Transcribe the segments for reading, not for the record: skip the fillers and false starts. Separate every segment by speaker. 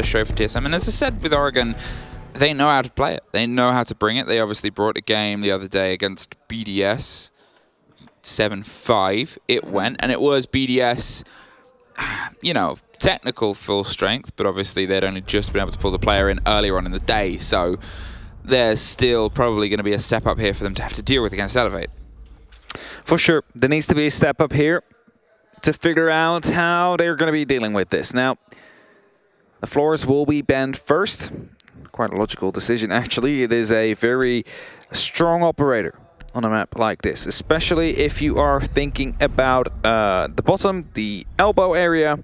Speaker 1: show for TSM. And as I said with Oregon, they know how to play it. They know how to bring it. They obviously brought a game the other day against BDS. 7-5 it went, and it was BDS, you know, technical full strength, but obviously they'd only just been able to pull the player in earlier on in the day, so there's still probably going to be a step up here for them to have to deal with against Elevate.
Speaker 2: For sure, there needs to be a step up here to figure out how they're going to be dealing with this. Now, the floors will be banned first. Quite a logical decision, actually. It is a very strong operator on a map like this, especially if you are thinking about the bottom, the elbow area.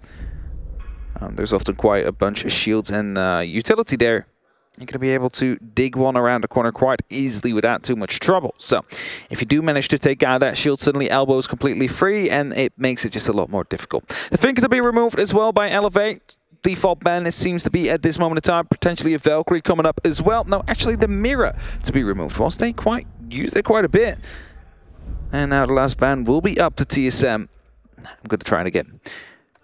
Speaker 2: There's often quite a bunch of shields and utility there. You're going to be able to dig one around the corner quite easily without too much trouble. So if you do manage to take out that shield, suddenly elbow is completely free, and it makes it just a lot more difficult. The finger to be removed as well by Elevate. Default ban, it seems to be at this moment in time, potentially a Valkyrie coming up as well. No, actually the mirror to be removed, whilst they use it quite a bit. And now the last ban will be up to TSM. I'm going to try it again.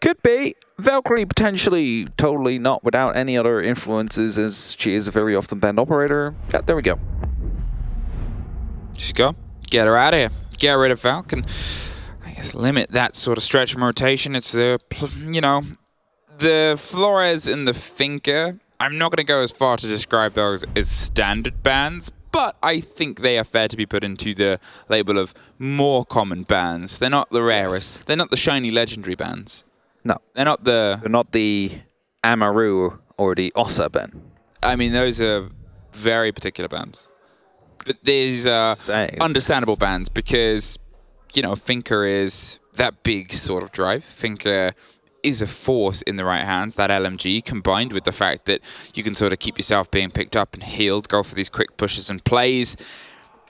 Speaker 2: Could be Valkyrie potentially, totally not without any other influences, as she is a very often banned operator. Yeah, there we go.
Speaker 1: Just go. Get her out of here. Get rid of Falcon. I guess limit that sort of stretch and rotation. It's the, you know, the Flores and the Finker. I'm not going to go as far to describe those as standard bans, but I think they are fair to be put into the label of more common bans. They're not the rarest. Yes. They're not the shiny legendary bans.
Speaker 2: No.
Speaker 1: They're not the Amaru or the Ossa ban. I mean, those are very particular bans. But these are understandable bans because, you know, Finker is that big sort of drive. Finker is a force in the right hands, that LMG, combined with the fact that you can sort of keep yourself being picked up and healed, go for these quick pushes and plays.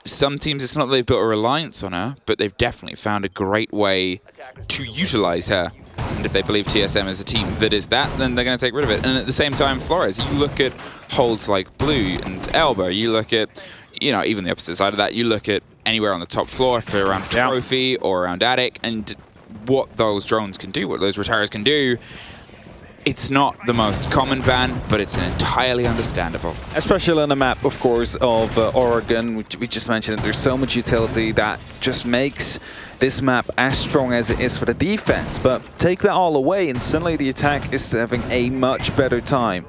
Speaker 1: Some teams, it's not that they've built a reliance on her, but they've definitely found a great way to utilize her. And if they believe TSM is a team that is that, then they're going to take rid of it. And at the same time, Flores, you look at holds like Blue and Elbow, you look at, you know, even the opposite side of that, you look at anywhere on the top floor, if they're around Trophy or around Attic, and what those drones can do, what those retirees can do. It's not the most common ban, but it's entirely understandable.
Speaker 2: Especially on a map, of course, of Oregon, which we just mentioned. There's so much utility that just makes this map as strong as it is for the defense. But take that all away, and suddenly the attack is having a much better time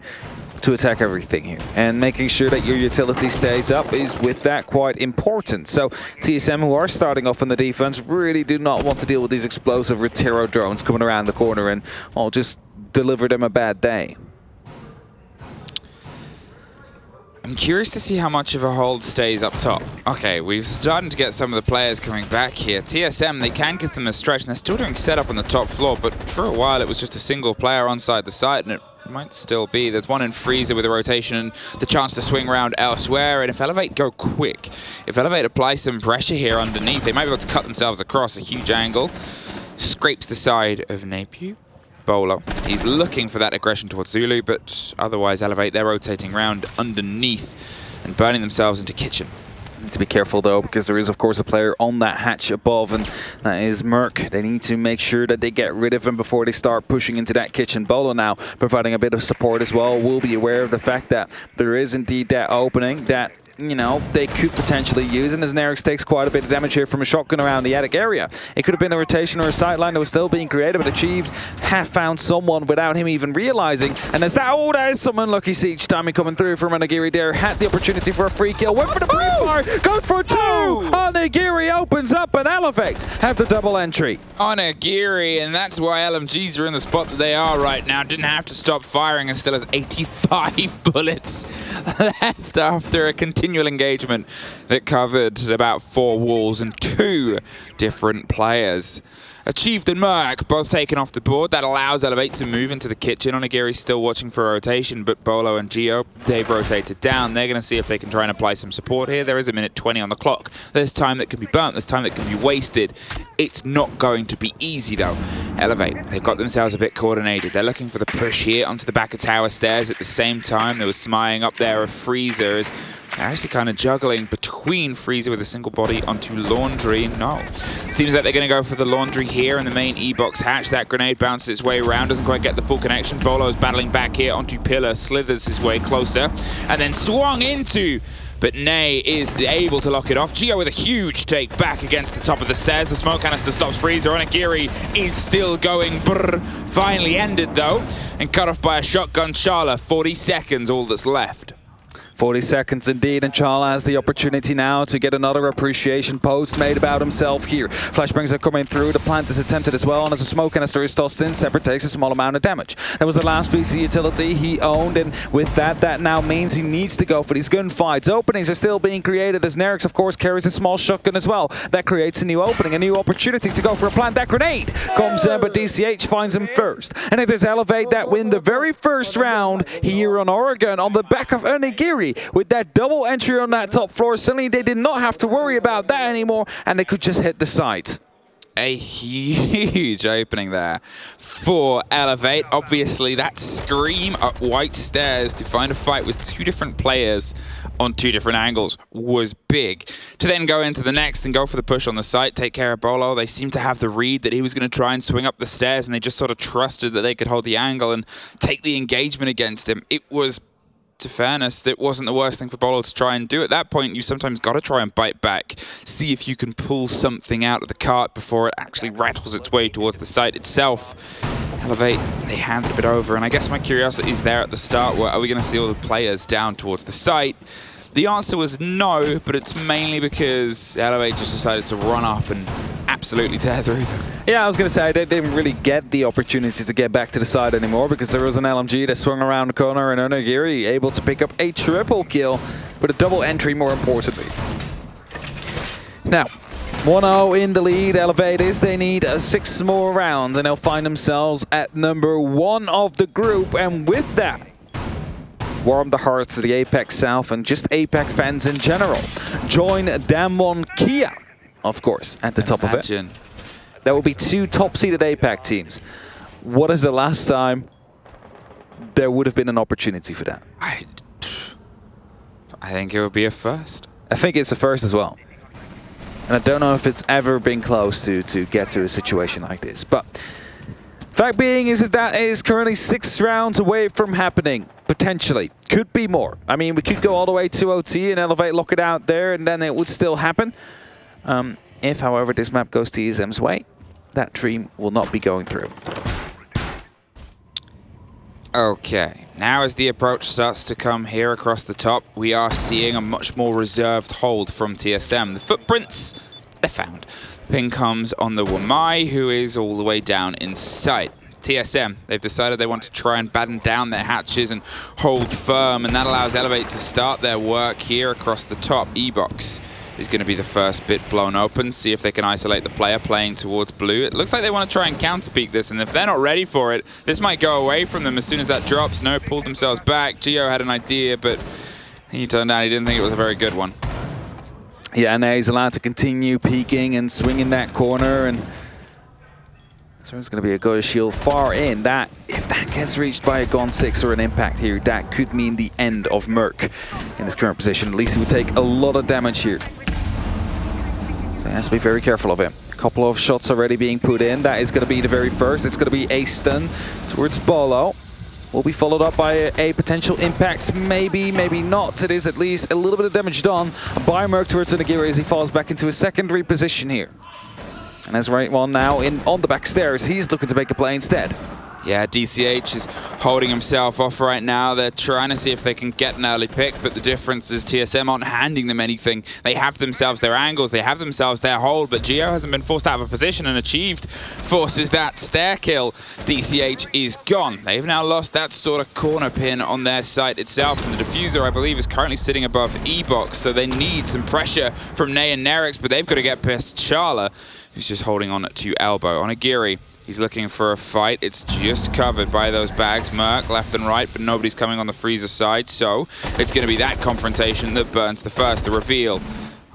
Speaker 2: to attack everything here. And making sure that your utility stays up is, with that, quite important. So TSM, who are starting off on the defense, really do not want to deal with these explosive Retiro drones coming around the corner and all just deliver them a bad day.
Speaker 1: I'm curious to see how much of a hold stays up top. Okay, we've started to get some of the players coming back here. TSM, they can give them a stretch, and they're still doing setup on the top floor, but for a while it was just a single player on side the site, and it might still be. There's one in Freezer with a rotation and the chance to swing around elsewhere, and if Elevate go quick, if Elevate apply some pressure here underneath, they might be able to cut themselves across a huge angle. Scrapes the side of Napier. Bolo, he's looking for that aggression towards Zulu, but otherwise Elevate, they're rotating around underneath and burning themselves into kitchen.
Speaker 2: Need to be careful though, because there is of course a player on that hatch above, and that is Merc. They need to make sure that they get rid of him before they start pushing into that kitchen. Bolo now providing a bit of support as well. Will be aware of the fact that there is indeed that opening that, you know, they could potentially use, and as Nerix takes quite a bit of damage here from a shotgun around the attic area. It could have been a rotation or a sideline that was still being created, but Achieved have found someone without him even realizing. And as that, oh, that is some unlucky siege timing coming through from Onigiri there. Had the opportunity for a free kill, went for the pre-fire, goes for two! Onigiri opens up and Elevate have the double entry.
Speaker 1: Onigiri, and that's why LMGs are in the spot that they are right now. Didn't have to stop firing and still has 85 bullets left after a continual engagement that covered about 4 walls and 2 different players. Achieved and Merc both taken off the board. That allows Elevate to move into the kitchen. Onigiri's still watching for a rotation, but Bolo and Gio, they've rotated down. They're going to see if they can try and apply some support here. There is a minute 20 on the clock. There's time that can be burnt. There's time that can be wasted. It's not going to be easy, though. Elevate, they've got themselves a bit coordinated. They're looking for the push here onto the back of tower stairs. At the same time, there was smying up there of Freezers. They're actually kind of juggling between Freezer with a single body onto Laundry. No. Seems like they're going to go for the Laundry here in the main E-box hatch. That grenade bounces its way around, doesn't quite get the full connection. Bolo's battling back here onto Pillar, slithers his way closer, and then swung into. But Nay is able to lock it off. Gio with a huge take back against the top of the stairs. The smoke canister stops Freezer. Onigiri is still going. Brr. Finally ended though, and cut off by a shotgun. Charla, 40 seconds, all that's left.
Speaker 2: 40 seconds indeed, and Charla has the opportunity now to get another appreciation post made about himself here. Flashbangs are coming through, the plant is attempted as well, and as a smoke canister is tossed in, Separate takes a small amount of damage. That was the last piece of utility he owned, and with that, that now means he needs to go for these gunfights. Openings are still being created as Nerix, of course, carries a small shotgun as well. That creates a new opening, a new opportunity to go for a plant. That grenade comes in, but DCH finds him first. And it is Elevate that win the very first round here on Oregon on the back of Onigiri. With that double entry on that top floor, suddenly they did not have to worry about that anymore, and they could just hit the site.
Speaker 1: A huge opening there for Elevate. Obviously, that scream up White Stairs to find a fight with two different players on two different angles was big. To then go into the next and go for the push on the site, take care of Bolo. They seemed to have the read that he was going to try and swing up the stairs, and they just sort of trusted that they could hold the angle and take the engagement against him. It was, to fairness, it wasn't the worst thing for Bolo to try and do. At that point, you sometimes got to try and bite back, see if you can pull something out of the cart before it actually rattles its way towards the site itself. Elevate, they handed a bit over, and I guess my curiosity is there at the start. Are we going to see all the players down towards the site? The answer was no, but it's mainly because Elevate just decided to run up and absolutely tear through them.
Speaker 2: Yeah, I was going to say, they didn't really get the opportunity to get back to the side anymore because there was an LMG that swung around the corner and Onigiri able to pick up a triple kill, but a double entry more importantly. Now, 1-0 in the lead, Elevate is. They need 6 more rounds and they'll find themselves at number 1 of the group, and with that, warm the hearts of the Apex South and just Apex fans in general. Join DAMWON Kia, of course, at the top of it. There will be 2 top-seeded Apex teams. What is the last time there would have been an opportunity for that?
Speaker 1: I think it would be a first.
Speaker 2: I think it's a first as well. And I don't know if it's ever been close to get to a situation like this. But fact being is that is currently 6 rounds away from happening. Potentially. Could be more. I mean, we could go all the way to OT and Elevate, lock it out there, and then it would still happen. If, however, this map goes TSM's way, that dream will not be going through.
Speaker 1: Okay, now as the approach starts to come here across the top, we are seeing a much more reserved hold from TSM. The footprints, they're found. The ping comes on the Wamai, who is all the way down in sight. TSM, they've decided they want to try and batten down their hatches and hold firm, and that allows Elevate to start their work here across the top. E-Box is going to be the first bit blown open, see if they can isolate the player playing towards blue. It looks like they want to try and counter-peek this, and if they're not ready for it, this might go away from them as soon as that drops. No, pulled themselves back. Gio had an idea, but he turned out he didn't think it was a very good one.
Speaker 2: Yeah, and he's allowed to continue peeking and swinging that corner, and so it's going to be a good shield far in. That, if that gets reached by a Gon 6 or an impact here, that could mean the end of Merc in his current position. At least he would take a lot of damage here. He has to be very careful of him. A couple of shots already being put in. That is going to be the very first. It's going to be a stun towards Bolo. Will be followed up by a potential impact. Maybe, maybe not. It is at least a little bit of damage done by Merc towards Onigiri as he falls back into a secondary position here. And as right one now on the back stairs, he's looking to make a play instead.
Speaker 1: Yeah, DCH is holding himself off right now. They're trying to see if they can get an early pick, but the difference is TSM aren't handing them anything. They have themselves their angles, they have themselves their hold, but Gio hasn't been forced out of a position and achieved forces that stair kill. DCH is gone. They've now lost that sort of corner pin on their site itself, and the diffuser, I believe, is currently sitting above E-Box, so they need some pressure from Nay and Nerix, but they've got to get past Charla, who's just holding on to elbow. Onigiri, he's looking for a fight. It's just covered by those bags. Merc left and right, but nobody's coming on the Freezer side, so it's going to be that confrontation that burns the first, the reveal.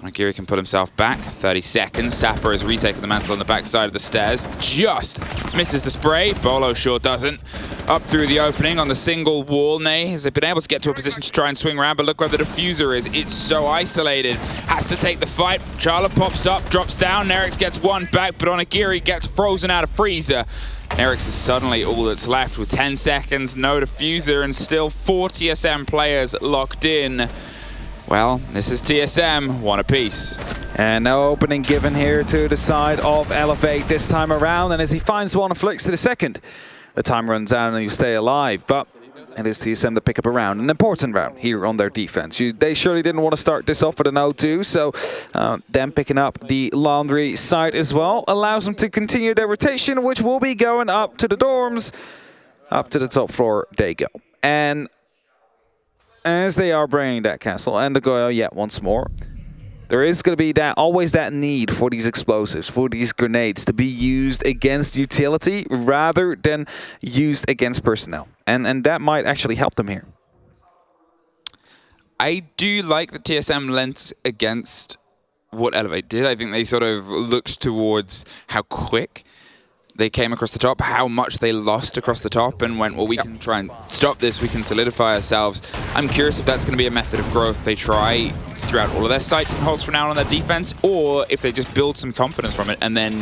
Speaker 1: Onigiri can pull himself back. 30 seconds. Sapper is retaking the mantle on the backside of the stairs. Just misses the spray. Bolo sure doesn't. Up through the opening on the single wall. Ney has been able to get to a position to try and swing around, but look where the diffuser is. It's so isolated. Has to take the fight. Charla pops up, drops down. Nerix gets one back, but Onigiri gets frozen out of freezer. Nerix is suddenly all that's left with 10 seconds, no diffuser, and still 4 TSM players locked in. Well, this is TSM, one apiece.
Speaker 2: And no opening given here to the side of Elevate this time around. And as he finds one and flicks to the second, the time runs out and you stay alive. But it is TSM to pick up a round, an important round here on their defense. They surely didn't want to start this off with an 0-2, so them picking up the laundry site as well allows them to continue their rotation, which will be going up to the dorms. Up to the top floor they go. And as they are bringing that castle and the Goyo yet once more, there is going to be always that need for these explosives, for these grenades to be used against utility rather than used against personnel. And that might actually help them here.
Speaker 1: I do like that TSM lent against what Elevate did. I think they sort of looked towards how quick they came across the top, how much they lost across the top, and went, well, we can try and stop this, we can solidify ourselves. I'm curious if that's going to be a method of growth they try throughout all of their sites and holds from now on their defense, or if they just build some confidence from it and then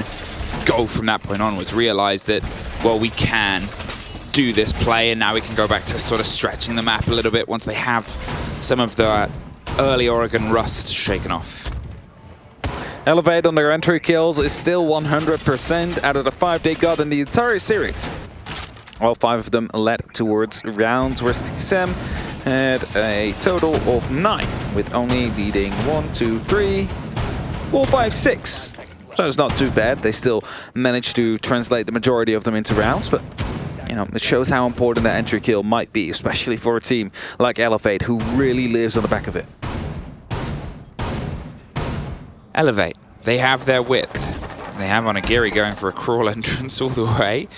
Speaker 1: go from that point onwards, realize that, well, we can do this play, and now we can go back to sort of stretching the map a little bit once they have some of the early Oregon rust shaken off.
Speaker 2: Elevate on their entry kills is still 100% out of the 5 they got in the entire series. All 5 of them led towards rounds, whereas TSM had a total of 9, with only leading 1, 2, 3, 4, 5, 6. So it's not too bad. They still managed to translate the majority of them into rounds, but you know, it shows how important that entry kill might be, especially for a team like Elevate, who really lives on the back of it.
Speaker 1: Elevate, they have their width. They have Onigiri going for a crawl entrance all the way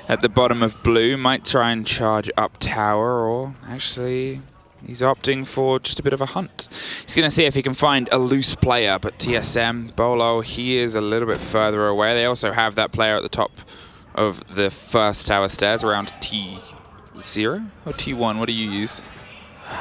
Speaker 1: at the bottom of blue. Might try and charge up tower, or actually he's opting for just a bit of a hunt. He's going to see if he can find a loose player, but TSM, Bolo, he is a little bit further away. They also have that player at the top of the first tower stairs around T0 or T1. What do you use?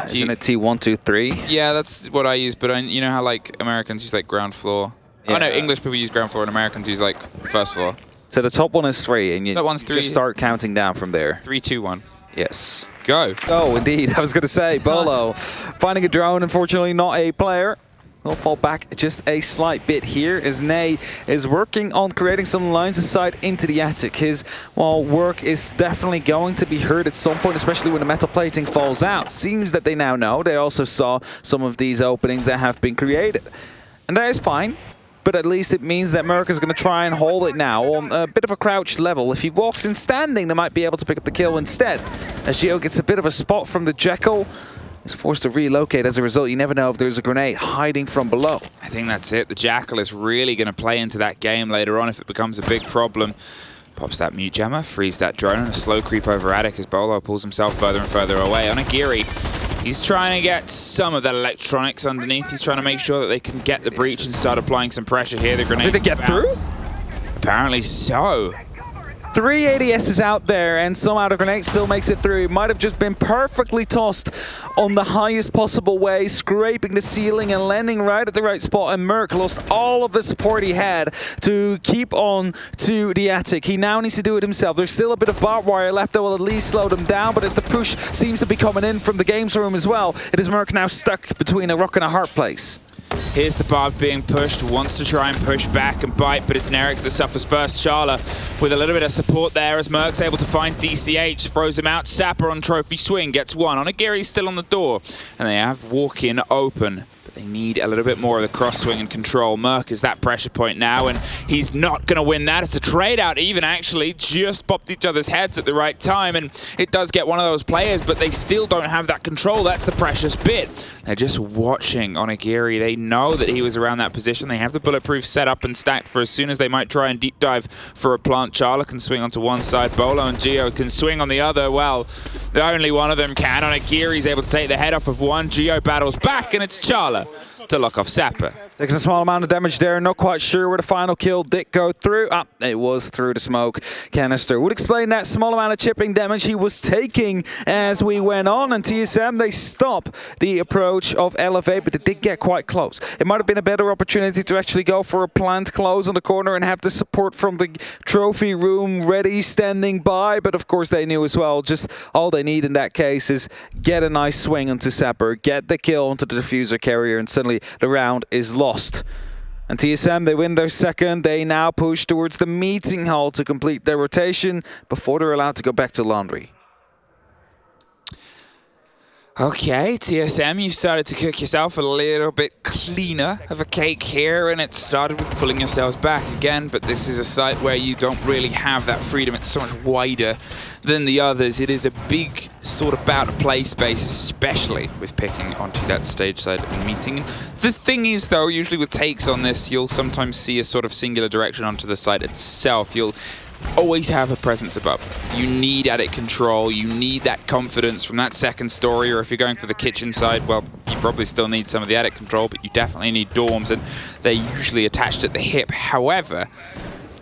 Speaker 2: Isn't it T1, 2, 3?
Speaker 1: Yeah, that's what I use, but you know how like Americans use like ground floor? Yeah. Oh no, English people use ground floor and Americans use like first floor.
Speaker 2: So the top one is 3 and you just start counting down from there.
Speaker 1: 3, 2, 1.
Speaker 2: Yes.
Speaker 1: Go.
Speaker 2: Oh, indeed. I was going to say, Bolo finding a drone, unfortunately not a player. We'll fall back just a slight bit here as Ney is working on creating some lines of sight into the attic. His work is definitely going to be heard at some point, especially when the metal plating falls out. Seems that they now know. They also saw some of these openings that have been created. And that is fine, but at least it means that Merc is going to try and hold it now on a bit of a crouched level. If he walks in standing, they might be able to pick up the kill instead. As Gio gets a bit of a spot from the Jekyll, is forced to relocate. As a result, you never know if there's a grenade hiding from below.
Speaker 1: I think that's it. The Jackal is really going to play into that game later on if it becomes a big problem. Pops that mute jammer, frees that drone, and a slow creep over attic as Bolo pulls himself further and further away. Onigiri, he's trying to get some of that electronics underneath. He's trying to make sure that they can get the breach and start applying some pressure here. The grenade.
Speaker 2: Did they get through?
Speaker 1: Apparently so.
Speaker 2: 3 ADSs out there, and somehow the grenade still makes it through. It might have just been perfectly tossed on the highest possible way, scraping the ceiling and landing right at the right spot, and Merc lost all of the support he had to keep on to the attic. He now needs to do it himself. There's still a bit of barbed wire left that will at least slow them down, but as the push seems to be coming in from the games room as well, it is Merc now stuck between a rock and a hard place.
Speaker 1: Here's the barb being pushed, wants to try and push back and bite, but it's Nerix that suffers first. Charla with a little bit of support there as Merc's able to find DCH, throws him out. Sapper on trophy swing, gets one. Onigiri's still on the door, and they have walk-in open. They need a little bit more of the cross swing and control. Merc is that pressure point now, and he's not going to win that. It's a trade out even, actually. Just popped each other's heads at the right time, and it does get one of those players, but they still don't have that control. That's the precious bit. They're just watching Onigiri. They know that he was around that position. They have the bulletproof set up and stacked for as soon as they might try and deep dive for a plant. Charla can swing onto one side. Bolo and Gio can swing on the other. Well, only one of them can. Onigiri's able to take the head off of one. Gio battles back, and it's Charla to lock off Sapper.
Speaker 2: Taking a small amount of damage there, not quite sure where the final kill did go through. Ah, it was through the smoke canister. Would explain that small amount of chipping damage he was taking as we went on. And TSM, they stop the approach of ELV, but it did get quite close. It might have been a better opportunity to actually go for a plant close on the corner and have the support from the trophy room ready, standing by. But of course they knew as well, just all they need in that case is get a nice swing onto Sapper, get the kill onto the diffuser carrier, and suddenly the round is lost. And TSM, they win their second. They now push towards the meeting hall to complete their rotation before they're allowed to go back to laundry.
Speaker 1: Okay, TSM, you started to cook yourself a little bit cleaner of a cake here, and it started with pulling yourselves back again, but this is a site where you don't really have that freedom. It's so much wider than the others. It is a big sort of bout of play space, especially with picking onto that stage side and meeting. The thing is, though, usually with takes on this, you'll sometimes see a sort of singular direction onto the site itself. You'll always have a presence above. You need addict control, you need that confidence from that second story, or if you're going for the kitchen side, well, you probably still need some of the addict control, but you definitely need dorms, and they're usually attached at the hip. However,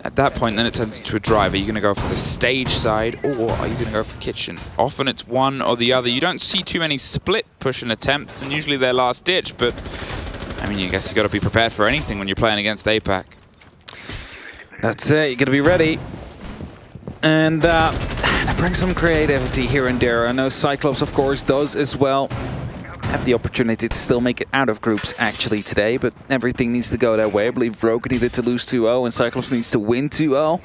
Speaker 1: at that point, then it turns into a drive. Are you going to go for the stage side, or are you going to go for kitchen? Often it's one or the other. You don't see too many split push and attempts, and usually they're last ditch, but I mean, I guess you got to be prepared for anything when you're playing against APAC.
Speaker 2: That's it, you got to be ready. And bring some creativity here and there. I know Cyclops, of course, does as well have the opportunity to still make it out of groups actually today, but everything needs to go that way. I believe Rogue needed to lose 2-0 and Cyclops needs to win 2-0.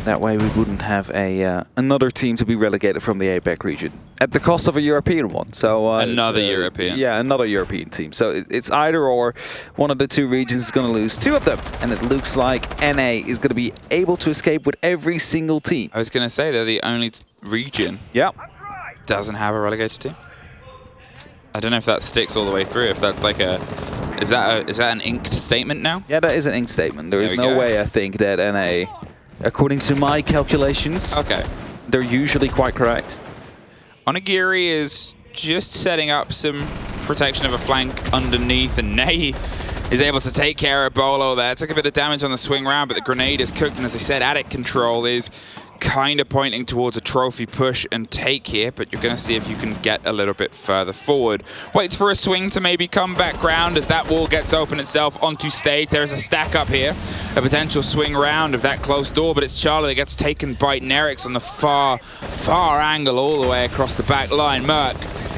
Speaker 2: That way we wouldn't have another team to be relegated from the APAC region at the cost of a European one. So
Speaker 1: another European.
Speaker 2: Yeah, another European team. So it's either or. One of the two regions is going to lose two of them, and it looks like NA is going to be able to escape with every single team.
Speaker 1: I was going to say they're the only region doesn't have a relegated team. I don't know if that sticks all the way through. If that's like is that an inked statement now?
Speaker 2: Yeah, that is an inked statement. There is no way I think that NA, according to my calculations, they're usually quite correct.
Speaker 1: Onigiri is just setting up some protection of a flank underneath, and Ney is able to take care of Bolo there. Took a bit of damage on the swing round, but the grenade is cooked, and as I said, addict control is kind of pointing towards a trophy push and take here, but you're going to see if you can get a little bit further forward. Waits for a swing to maybe come back round as that wall gets open itself onto stage. There is a stack up here, a potential swing round of that close door, but it's Charlie that gets taken by Nerix on the far angle all the way across the back line. Merc,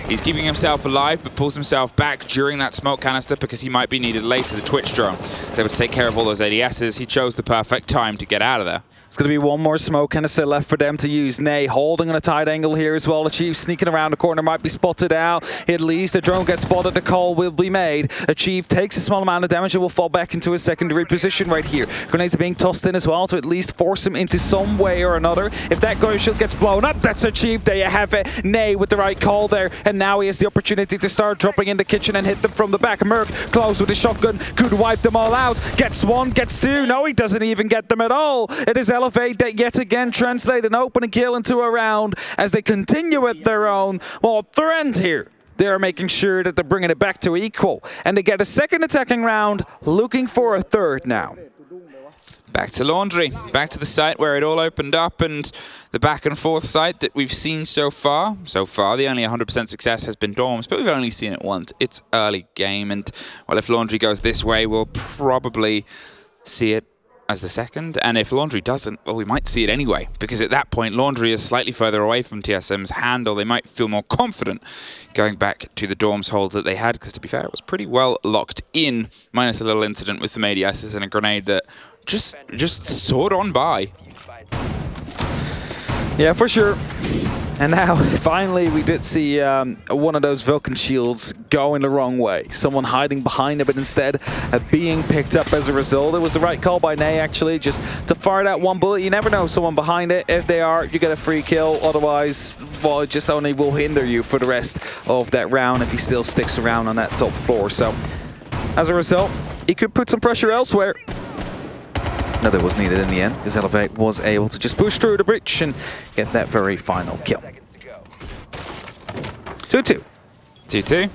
Speaker 1: he's keeping himself alive, but pulls himself back during that smoke canister because he might be needed later. The Twitch drone is able to take care of all those ADSs. He chose the perfect time to get out of there.
Speaker 2: It's going to be one more smoke canister left for them to use. Ney holding on a tight angle here as well. Achieve sneaking around the corner, might be spotted out. At least the drone gets spotted, the call will be made. Achieve takes a small amount of damage and will fall back into a secondary position right here. Grenades are being tossed in as well to at least force him into some way or another. If that gun shield gets blown up, that's Achieve. There you have it. Ney with the right call there, and now he has the opportunity to start dropping in the kitchen and hit them from the back. Merc close with his shotgun, could wipe them all out. Gets one, gets two. No, he doesn't even get them at all. It is Elevate that yet again translate an opening kill into a round as they continue with their own, well, trend here. They're making sure that they're bringing it back to equal. And they get a second attacking round, looking for a third now.
Speaker 1: Back to Laundry, back to the site where it all opened up, and the back and forth site that we've seen so far. So far, the only 100% success has been Dorms, but we've only seen it once. It's early game, and well, if Laundry goes this way, we'll probably see it as the second, and if Laundry doesn't, well, we might see it anyway, because at that point Laundry is slightly further away from TSM's handle. They might feel more confident going back to the Dorms hold that they had, because to be fair, it was pretty well locked in, minus a little incident with some ADSs and a grenade that just soared on by.
Speaker 2: Yeah, for sure. And now, finally, we did see one of those Vulcan shields going the wrong way. Someone hiding behind it, but instead being picked up as a result. It was the right call by Ney, actually, just to fire that one bullet. You never know someone behind it. If they are, you get a free kill. Otherwise, well, it just only will hinder you for the rest of that round if he still sticks around on that top floor. So, as a result, he could put some pressure elsewhere. No, that was needed in the end, as Elevate was able to just push through the breach and get that very final kill. 2-2.
Speaker 1: 2-2.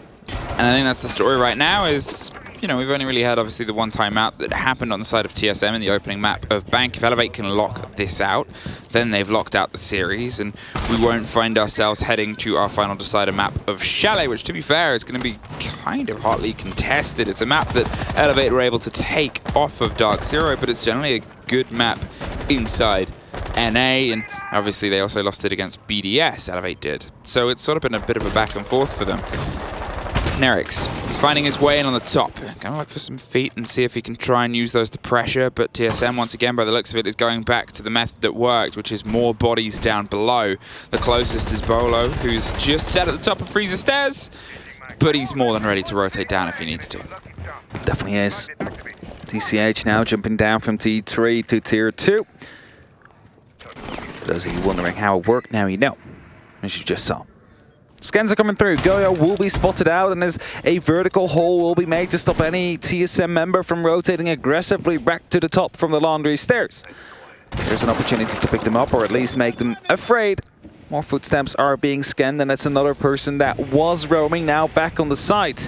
Speaker 1: And I think that's the story right now is, you know, we've only really had obviously the one timeout that happened on the side of TSM in the opening map of Bank. If Elevate can lock this out, then they've locked out the series, and we won't find ourselves heading to our final decider map of Chalet, which, to be fair, is going to be kind of hotly contested. It's a map that Elevate were able to take off of Dark Zero, but it's generally a good map inside NA, and obviously they also lost it against BDS, Elevate did. So it's sort of been a bit of a back and forth for them. Nerix, he's finding his way in on the top. Gonna look for some feet and see if he can try and use those to pressure, but TSM, once again, by the looks of it, is going back to the method that worked, which is more bodies down below. The closest is Bolo, who's just sat at the top of Freezer stairs, but he's more than ready to rotate down if he needs to.
Speaker 2: Definitely is. TCH now jumping down from T3 to Tier 2. For those of you wondering how it worked, now you know, as you just saw. Scans are coming through. Goyo will be spotted out, and as a vertical hole will be made to stop any TSM member from rotating aggressively back to the top from the laundry stairs. There's an opportunity to pick them up, or at least make them afraid. More footsteps are being scanned, and that's another person that was roaming now back on the site.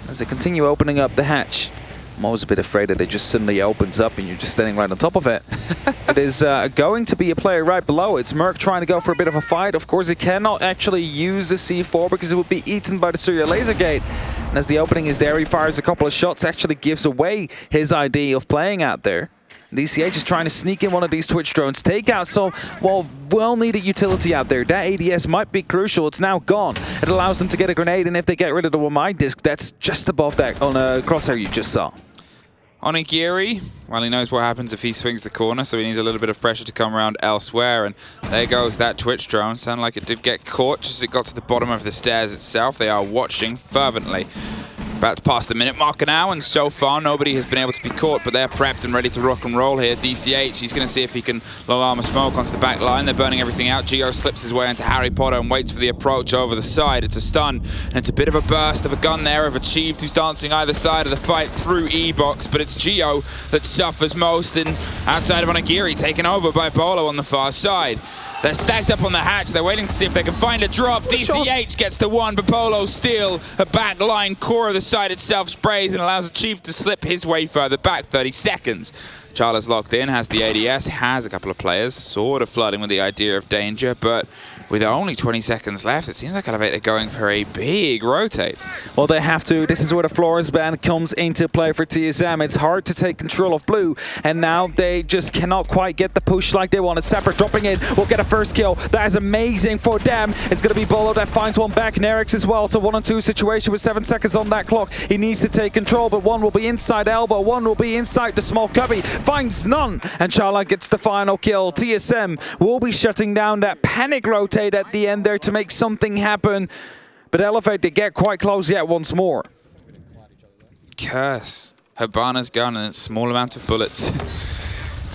Speaker 2: As they continue opening up the hatch. I'm always a bit afraid that it just suddenly opens up and you're just standing right on top of it. It is going to be a player right below. It's Merc trying to go for a bit of a fight. Of course, he cannot actually use the C4 because it would be eaten by the Surya laser gate. And as the opening is there, he fires a couple of shots, actually gives away his idea of playing out there. DCH is trying to sneak in one of these Twitch drones, take out some well-needed utility out there. That ADS might be crucial. It's now gone. It allows them to get a grenade, and if they get rid of the Wamai disc, that's just above that on a crosshair you just saw.
Speaker 1: Onigiri, well, he knows what happens if he swings the corner, so he needs a little bit of pressure to come around elsewhere, and there goes that Twitch drone. Sounded like it did get caught just as it got to the bottom of the stairs itself. They are watching fervently. About to pass the minute marker now, and so far nobody has been able to be caught, but they're prepped and ready to rock and roll here. DCH, he's going to see if he can low armor smoke onto the back line. They're burning everything out. Geo slips his way into Harry Potter and waits for the approach over the side. It's a stun, and it's a bit of a burst of a gun there of Achieved, who's dancing either side of the fight through E-Box, but it's Geo that suffers most, and outside of Onigiri, taken over by Bolo on the far side. They're stacked up on the hatch. They're waiting to see if they can find a drop. DCH gets the one, but Polo still a back line. Core of the side itself sprays and allows Achieve to slip his way further back. 30 seconds. Charla's locked in, has the ADS, has a couple of players sort of flirting with the idea of danger, but with only 20 seconds left, it seems like Elevate are going for a big rotate.
Speaker 2: Well, they have to. This is where the Flores ban comes into play for TSM. It's hard to take control of blue, and now they just cannot quite get the push like they wanted. Sapper dropping in will get a first kill. That is amazing for them. It's going to be Bolo that finds one back. Nerix as well. It's a 1-on-2 situation with 7 seconds on that clock. He needs to take control, but one will be inside elbow, one will be inside the small cubby. Finds none, and Charla gets the final kill. TSM will be shutting down that panic rotate at the end there to make something happen, but Elevate they get quite close yet once more.
Speaker 1: Curse. Habana's gun and a small amount of bullets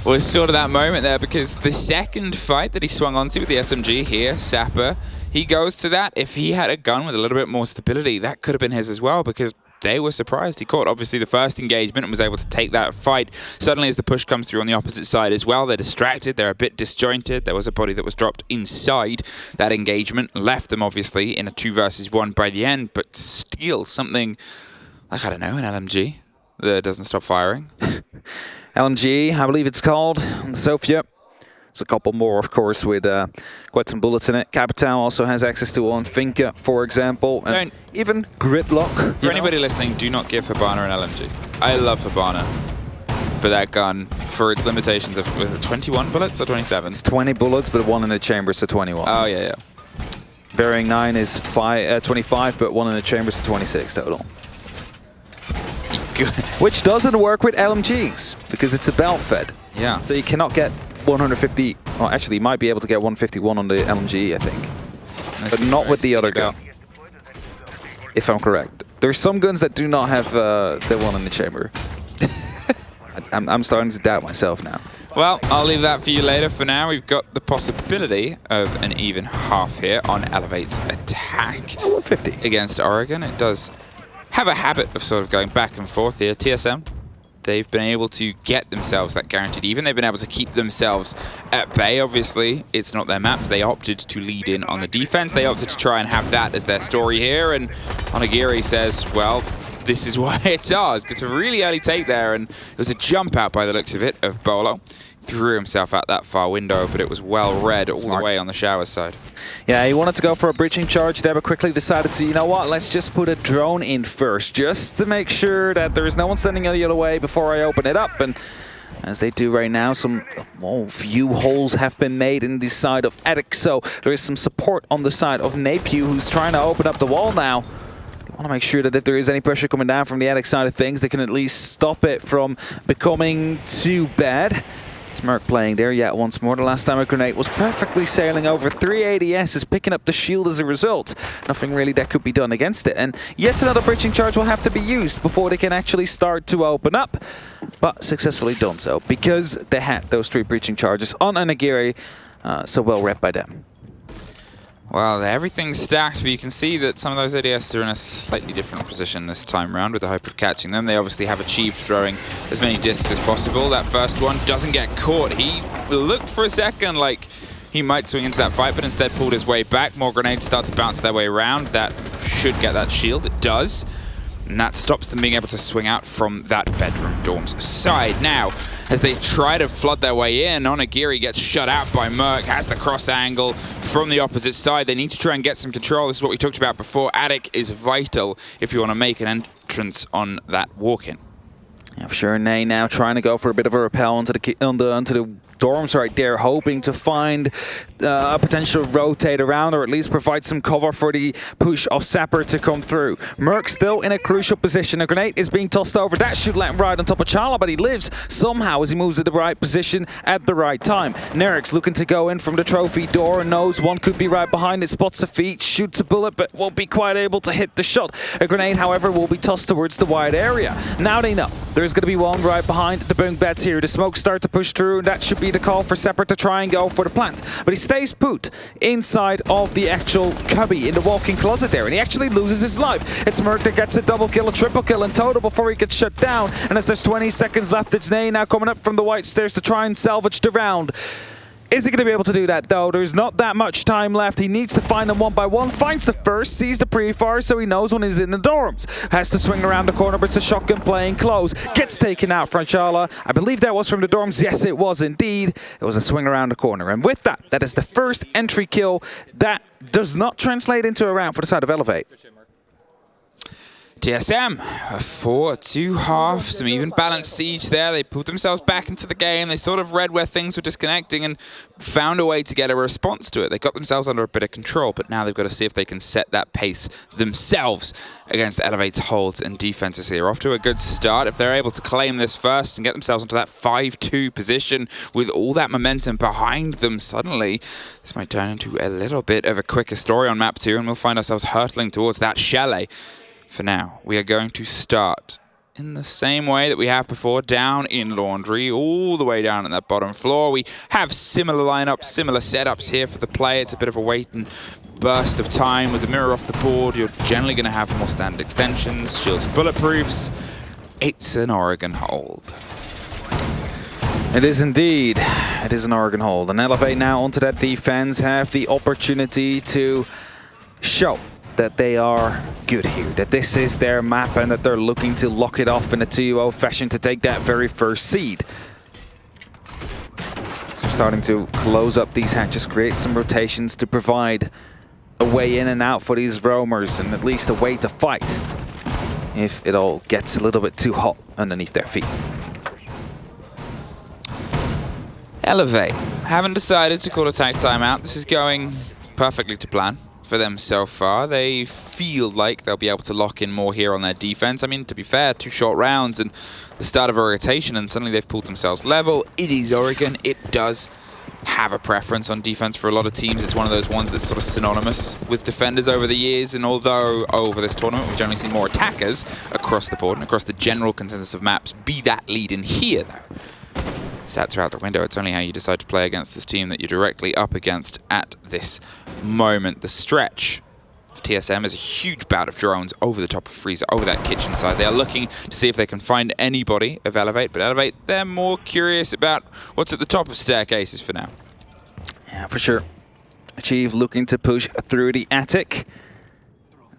Speaker 1: was sort of that moment there, because the second fight that he swung onto with the SMG here, Sapper, he goes to that. If he had a gun with a little bit more stability, that could have been his as well, because they were surprised. He caught, obviously, the first engagement and was able to take that fight. Suddenly, as the push comes through on the opposite side as well, they're distracted. They're a bit disjointed. There was a body that was dropped inside that engagement. Left them, obviously, in a 2 versus 1 by the end, but still something like, I don't know, an LMG that doesn't stop firing.
Speaker 2: LMG, I believe it's called, on the Sophia. There's a couple more, of course, with quite some bullets in it. Capital also has access to one. Finca, for example. And even Gridlock.
Speaker 1: For anybody listening, do not give Habana an LMG. I love Habana, but that gun, for its limitations of was it 21 bullets or 27?
Speaker 2: It's 20 bullets, but 1 in the chamber, so 21.
Speaker 1: Oh, yeah, yeah.
Speaker 2: Bearing 9 is 25, but 1 in the chamber, so 26 total. Which doesn't work with LMGs, because it's a belt fed.
Speaker 1: Yeah.
Speaker 2: So you cannot get 150, well, actually, you might be able to get 151 on the LMG, I think. But not with the other gun, if I'm correct. There's some guns that do not have the one in the chamber. I'm starting to doubt myself now.
Speaker 1: Well, I'll leave that for you later. For now, we've got the possibility of an even half here on Elevate's attack
Speaker 2: 150
Speaker 1: against Oregon. It does have a habit of sort of going back and forth here. TSM, they've been able to get themselves that guaranteed even. They've been able to keep themselves at bay, obviously. It's not their map. They opted to lead in on the defense. They opted to try and have that as their story here. And Onigiri says, well, this is why it's ours. Gets a really early take there, and it was a jump out by the looks of it of Bolo. Threw himself out that far window, but it was well read all the way on the shower side.
Speaker 2: Yeah, he wanted to go for a breaching charge there, but quickly decided to, you know what, let's just put a drone in first, just to make sure that there is no one standing the other way before I open it up. And as they do right now, some few holes have been made in the side of Attic, so there is some support on the side of Napew, who's trying to open up the wall now. They want to make sure that if there is any pressure coming down from the Attic side of things, they can at least stop it from becoming too bad. Smirk playing there yet once more. The last time a grenade was perfectly sailing over 3 ADSs, picking up the shield as a result. Nothing really that could be done against it. And yet another breaching charge will have to be used before they can actually start to open up. But successfully done so, because they had those 3 breaching charges on Onigiri, so well read by them.
Speaker 1: Well, everything's stacked, but you can see that some of those ADS are in a slightly different position this time around with the hope of catching them. They obviously have achieved throwing as many discs as possible. That first one doesn't get caught. He looked for a second like he might swing into that fight, but instead pulled his way back. More grenades start to bounce their way around. That should get that shield. It does. And that stops them being able to swing out from that bedroom dorms side. Now, as they try to flood their way in, Onigiri gets shut out by Merc, has the cross angle from the opposite side. They need to try and get some control. This is what we talked about before. Attic is vital if you want to make an entrance on that walk-in.
Speaker 2: Yeah, for sure. Nay now trying to go for a bit of a rappel onto the dorms right there, hoping to find a potential rotate around, or at least provide some cover for the push of Sapper to come through. Merc still in a crucial position. A grenade is being tossed over. That should let him ride on top of Chala, but he lives somehow as he moves at the right position at the right time. Nerix looking to go in from the trophy door and knows one could be right behind it, spots a feet, shoots a bullet, but won't be quite able to hit the shot. A grenade, however, will be tossed towards the wide area. Now they know there's going to be one right behind the bunk beds here. The smoke start to push through, and that should be the call for Sepper to try and go for the plant. But he stays put inside of the actual cubby in the walk-in closet there, and he actually loses his life. It's Merc that gets a double kill, a triple kill in total before he gets shut down. And as there's 20 seconds left, it's Nay now coming up from the white stairs to try and salvage the round. Is he going to be able to do that, though? There's not that much time left. He needs to find them one by one. Finds the first, sees the pre-fire, so he knows when he's in the dorms. Has to swing around the corner, but it's a shotgun playing close. Gets taken out from Chala. I believe that was from the dorms. Yes, it was indeed. It was a swing around the corner. And with that, that is the first entry kill. That does not translate into a round for the side of Elevate.
Speaker 1: TSM, a 4-2-1/2, some even balanced siege there. They put themselves back into the game. They sort of read where things were disconnecting and found a way to get a response to it. They got themselves under a bit of control, but now they've got to see if they can set that pace themselves against Elevate's holds and defenses here. Off to a good start. If they're able to claim this first and get themselves into that 5-2 position with all that momentum behind them suddenly, this might turn into a little bit of a quicker story on map 2, and we'll find ourselves hurtling towards that chalet. For now, we are going to start in the same way that we have before, down in Laundry, all the way down on that bottom floor. We have similar lineups, similar setups here for the play. It's a bit of a wait and burst of time with the mirror off the board. You're generally going to have more standard extensions, shields and bulletproofs. It's an Oregon hold.
Speaker 2: It is indeed. It is an Oregon hold. And Elevate now onto that defense, have the opportunity to show that they are good here, that this is their map and that they're looking to lock it off in a 2-0 fashion to take that very first seed. So starting to close up these hatches, create some rotations to provide a way in and out for these roamers and at least a way to fight if it all gets a little bit too hot underneath their feet.
Speaker 1: Elevate haven't decided to call a tag timeout. This is going perfectly to plan for them so far. They feel like they'll be able to lock in more here on their defense. I mean, to be fair, 2 short rounds and the start of a rotation, and suddenly they've pulled themselves level. It is Oregon. It does have a preference on defense for a lot of teams. It's one of those ones that's sort of synonymous with defenders over the years, and although over this tournament we've generally seen more attackers across the board and across the general consensus of maps be that lead in here, though. Stats are out the window. It's only how you decide to play against this team that you're directly up against at this moment. The stretch of TSM is a huge bout of drones over the top of Freezer, over that kitchen side. They are looking to see if they can find anybody of Elevate, but Elevate, they're more curious about what's at the top of staircases for now.
Speaker 2: Yeah, for sure. Achieve looking to push through the attic.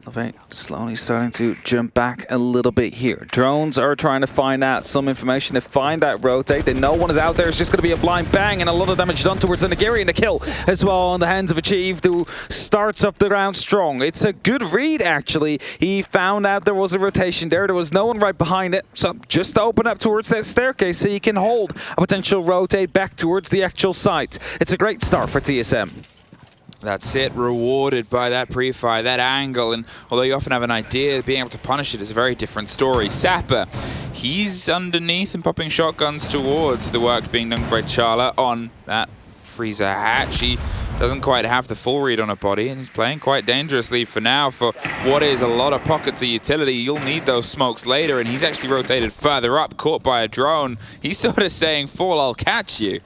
Speaker 2: Elevate slowly starting to jump back a little bit here. Drones are trying to find out some information. They find that rotate. They know one is out there. It's just going to be a blind bang and a lot of damage done towards Onigiri, and the kill as well on the hands of Achieve, who starts off the round strong. It's a good read, actually. He found out there was a rotation there. There was no one right behind it. So just open up towards that staircase so you can hold a potential rotate back towards the actual site. It's a great start for TSM.
Speaker 1: That's it, rewarded by that pre-fire, that angle, and although you often have an idea, being able to punish it is a very different story. Sapper, he's underneath and popping shotguns towards the work being done by Charla on that Freezer hatch. He doesn't quite have the full read on a body, and he's playing quite dangerously for now for what is a lot of pockets of utility. You'll need those smokes later, and he's actually rotated further up, caught by a drone. He's sort of saying, fall, I'll catch you.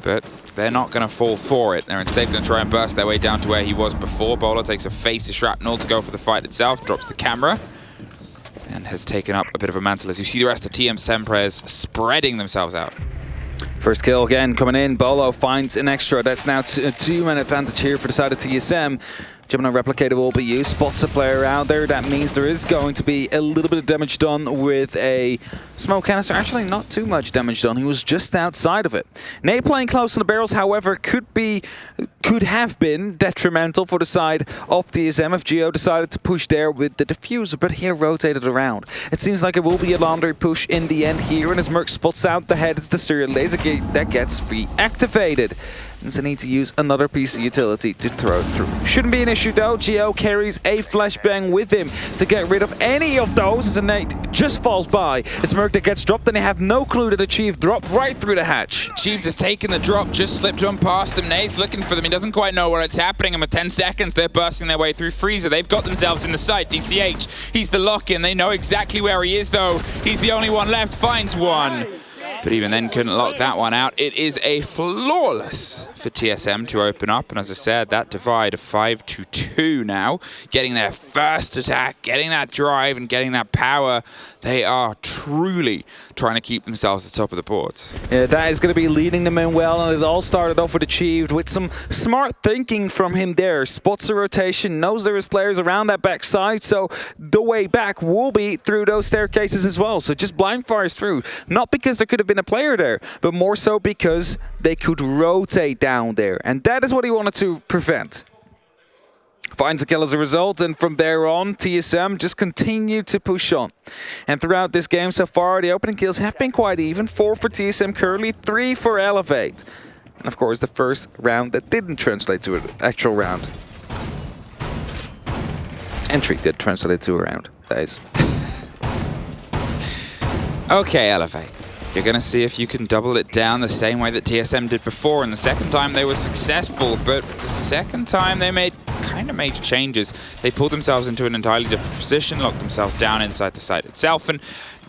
Speaker 1: But they're not going to fall for it. They're instead going to try and burst their way down to where he was before. Bowler takes a face to shrapnel to go for the fight itself, drops the camera, and has taken up a bit of a mantle as you see the rest of TSM players spreading themselves out.
Speaker 2: First kill again coming in. Bolo finds an extra. That's now a 2-man advantage here for the side of TSM. Gemini Replicator will be used, spots a player out there. That means there is going to be a little bit of damage done with a smoke canister. Actually, not too much damage done. He was just outside of it. Nate playing close to the barrels, however, could have been detrimental for the side of TSM if Geo decided to push there with the diffuser, but he rotated around. It seems like it will be a laundry push in the end here, and as Merc spots out the head, it's the serial laser gate that gets reactivated. So need to use another piece of utility to throw it through. Shouldn't be an issue though. Geo carries a flashbang with him to get rid of any of those as a Nate just falls by. It's Merc that gets dropped and they have no clue that Achieve dropped right through the hatch.
Speaker 1: Achieve has taken the drop, just slipped one past them. Nate's looking for them. He doesn't quite know where it's happening, and with 10 seconds they're bursting their way through Freezer. They've got themselves in the site. DCH, he's the lock-in. They know exactly where he is though. He's the only one left, finds one. But even then couldn't lock that one out. It is a flawless for TSM to open up. And as I said, that divide of 5-2 now. Getting their first attack, getting that drive and getting that power. They are truly trying to keep themselves at the top of the board.
Speaker 2: Yeah, that is going to be leading them in well. And it all started off with Achieved with some smart thinking from him there. Spots the rotation, knows there is players around that backside. So the way back will be through those staircases as well. So just blind fires through. Not because there could have been a player there, but more so because they could rotate down there, and that is what he wanted to prevent. Finds a kill as a result, and from there on, TSM just continued to push on. And throughout this game so far, the opening kills have been quite even. 4 for TSM currently, 3 for Elevate. And of course, the first round that didn't translate to an actual round. Entry did translate to a round, that is.
Speaker 1: Okay, Elevate. You're going to see if you can double it down the same way that TSM did before. And the second time they were successful, but the second time they made kind of major changes. They pulled themselves into an entirely different position, locked themselves down inside the site itself, and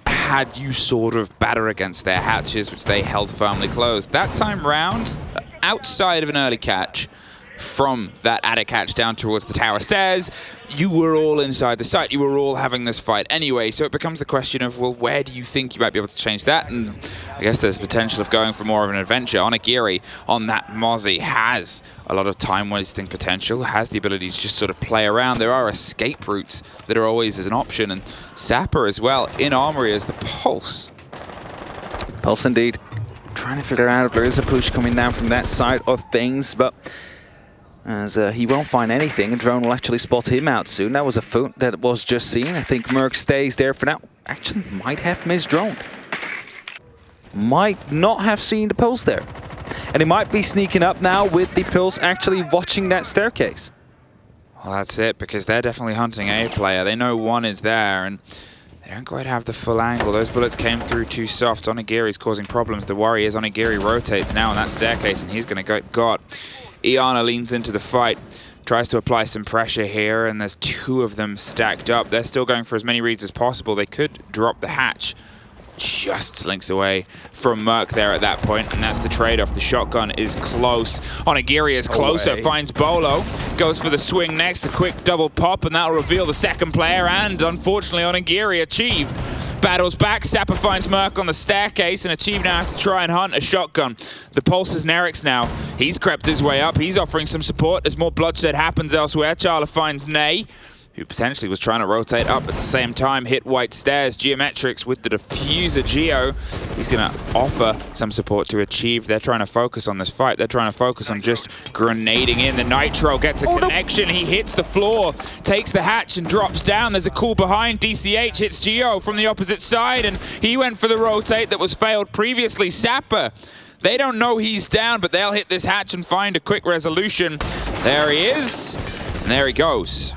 Speaker 1: had you sort of batter against their hatches, which they held firmly closed. That time round, outside of an early catch, from that attic hatch down towards the tower stairs, you were all inside the site. You were all having this fight anyway. So it becomes the question of, well, where do you think you might be able to change that? And I guess there's potential of going for more of an adventure. Onigiri on that Mozzie has a lot of time wasting potential, has the ability to just sort of play around. There are escape routes that are always as an option. And Sapper as well in Armory as the Pulse.
Speaker 2: Pulse indeed. Trying to figure out if there is a push coming down from that side of things, but as he won't find anything, and Drone will actually spot him out soon. That was a foot that was just seen. I think Merc stays there for now. Actually, might have missed Drone. Might not have seen the Pulse there. And he might be sneaking up now with the Pulse actually watching that staircase.
Speaker 1: Well, that's it, because they're definitely hunting a player. They know one is there, and they don't quite have the full angle. Those bullets came through too soft. Onigiri's causing problems. The worry is Onigiri rotates now on that staircase, and he's going to get got. Iana leans into the fight, tries to apply some pressure here, and there's 2 of them stacked up. They're still going for as many reads as possible. They could drop the hatch just slinks away from Merc there at that point, and that's the trade-off. The shotgun is close. Onigiri is closer, finds Bolo, goes for the swing next, a quick double pop, and that'll reveal the second player, and unfortunately Onigiri achieved. Battles back, Sapper finds Merc on the staircase, and Achieve now has to try and hunt a shotgun. The pulse is Nerix now. He's crept his way up, he's offering some support as more bloodshed happens elsewhere. Charla finds Nay, who potentially was trying to rotate up at the same time, hit white stairs. Geometrics with the diffuser Geo. He's going to offer some support to Achieve. They're trying to focus on this fight. They're trying to focus on just grenading in. The Nitro gets a connection. He hits the floor, takes the hatch and drops down. There's a call behind. DCH hits Geo from the opposite side, and he went for the rotate that was failed previously. Sapper, they don't know he's down, but they'll hit this hatch and find a quick resolution. There he is, and there he goes.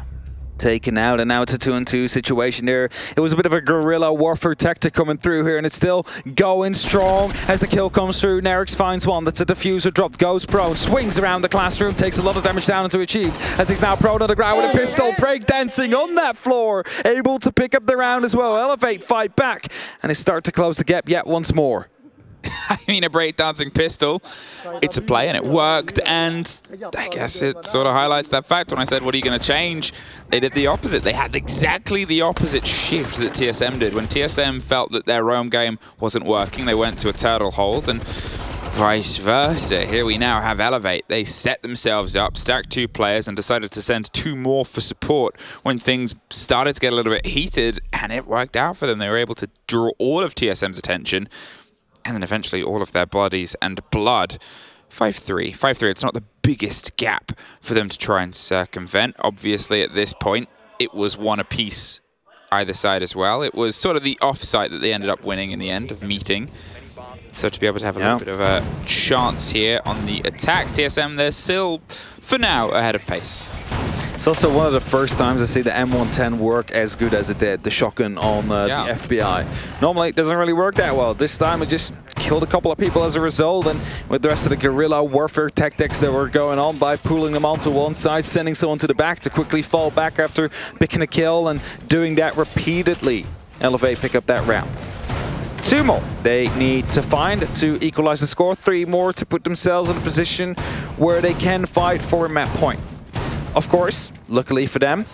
Speaker 2: Taken out, and now it's a 2-on-2 situation there. It was a bit of a guerrilla warfare tactic coming through here, and it's still going strong as the kill comes through. Nerix finds one. That's a diffuser drop, goes prone, swings around the classroom, takes a lot of damage down into Achieve as he's now prone on the ground with a pistol, breakdancing on that floor, able to pick up the round as well. Elevate, fight back, and they start to close the gap yet once more.
Speaker 1: I mean, a breakdancing pistol, it's a play and it worked, and I guess it sort of highlights that fact when I said, what are you going to change? They did the opposite. They had exactly the opposite shift that TSM did. When TSM felt that their roam game wasn't working, they went to a turtle hold, and vice versa. Here we now have Elevate. They set themselves up, stacked 2 players, and decided to send 2 more for support when things started to get a little bit heated, and it worked out for them. They were able to draw all of TSM's attention, and then eventually all of their bodies and blood. 5-3. 5-3, it's not the biggest gap for them to try and circumvent. Obviously, at this point, it was 1 apiece either side as well. It was sort of the off-site that they ended up winning in the end of meeting. So to be able to have a little bit of a chance here on the attack, TSM, they're still, for now, ahead of pace.
Speaker 2: It's also one of the first times I see the M110 work as good as it did, the shotgun on the FBI. Normally it doesn't really work that well. This time it just killed a couple of people as a result, and with the rest of the guerrilla warfare tactics that were going on by pulling them onto one side, sending someone to the back to quickly fall back after picking a kill, and doing that repeatedly. Elevate pick up that round. 2 more they need to find to equalize the score. 3 more to put themselves in a position where they can fight for a map point. Of course, luckily for them,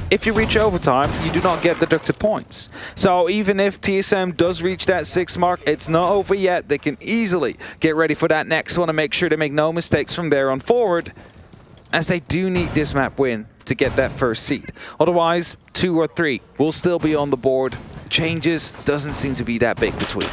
Speaker 2: if you reach overtime, you do not get deducted points. So even if TSM does reach that 6 mark, it's not over yet. They can easily get ready for that next one and make sure they make no mistakes from there on forward, as they do need this map win to get that first seed. Otherwise, 2 or 3 will still be on the board. Changes doesn't seem to be that big between.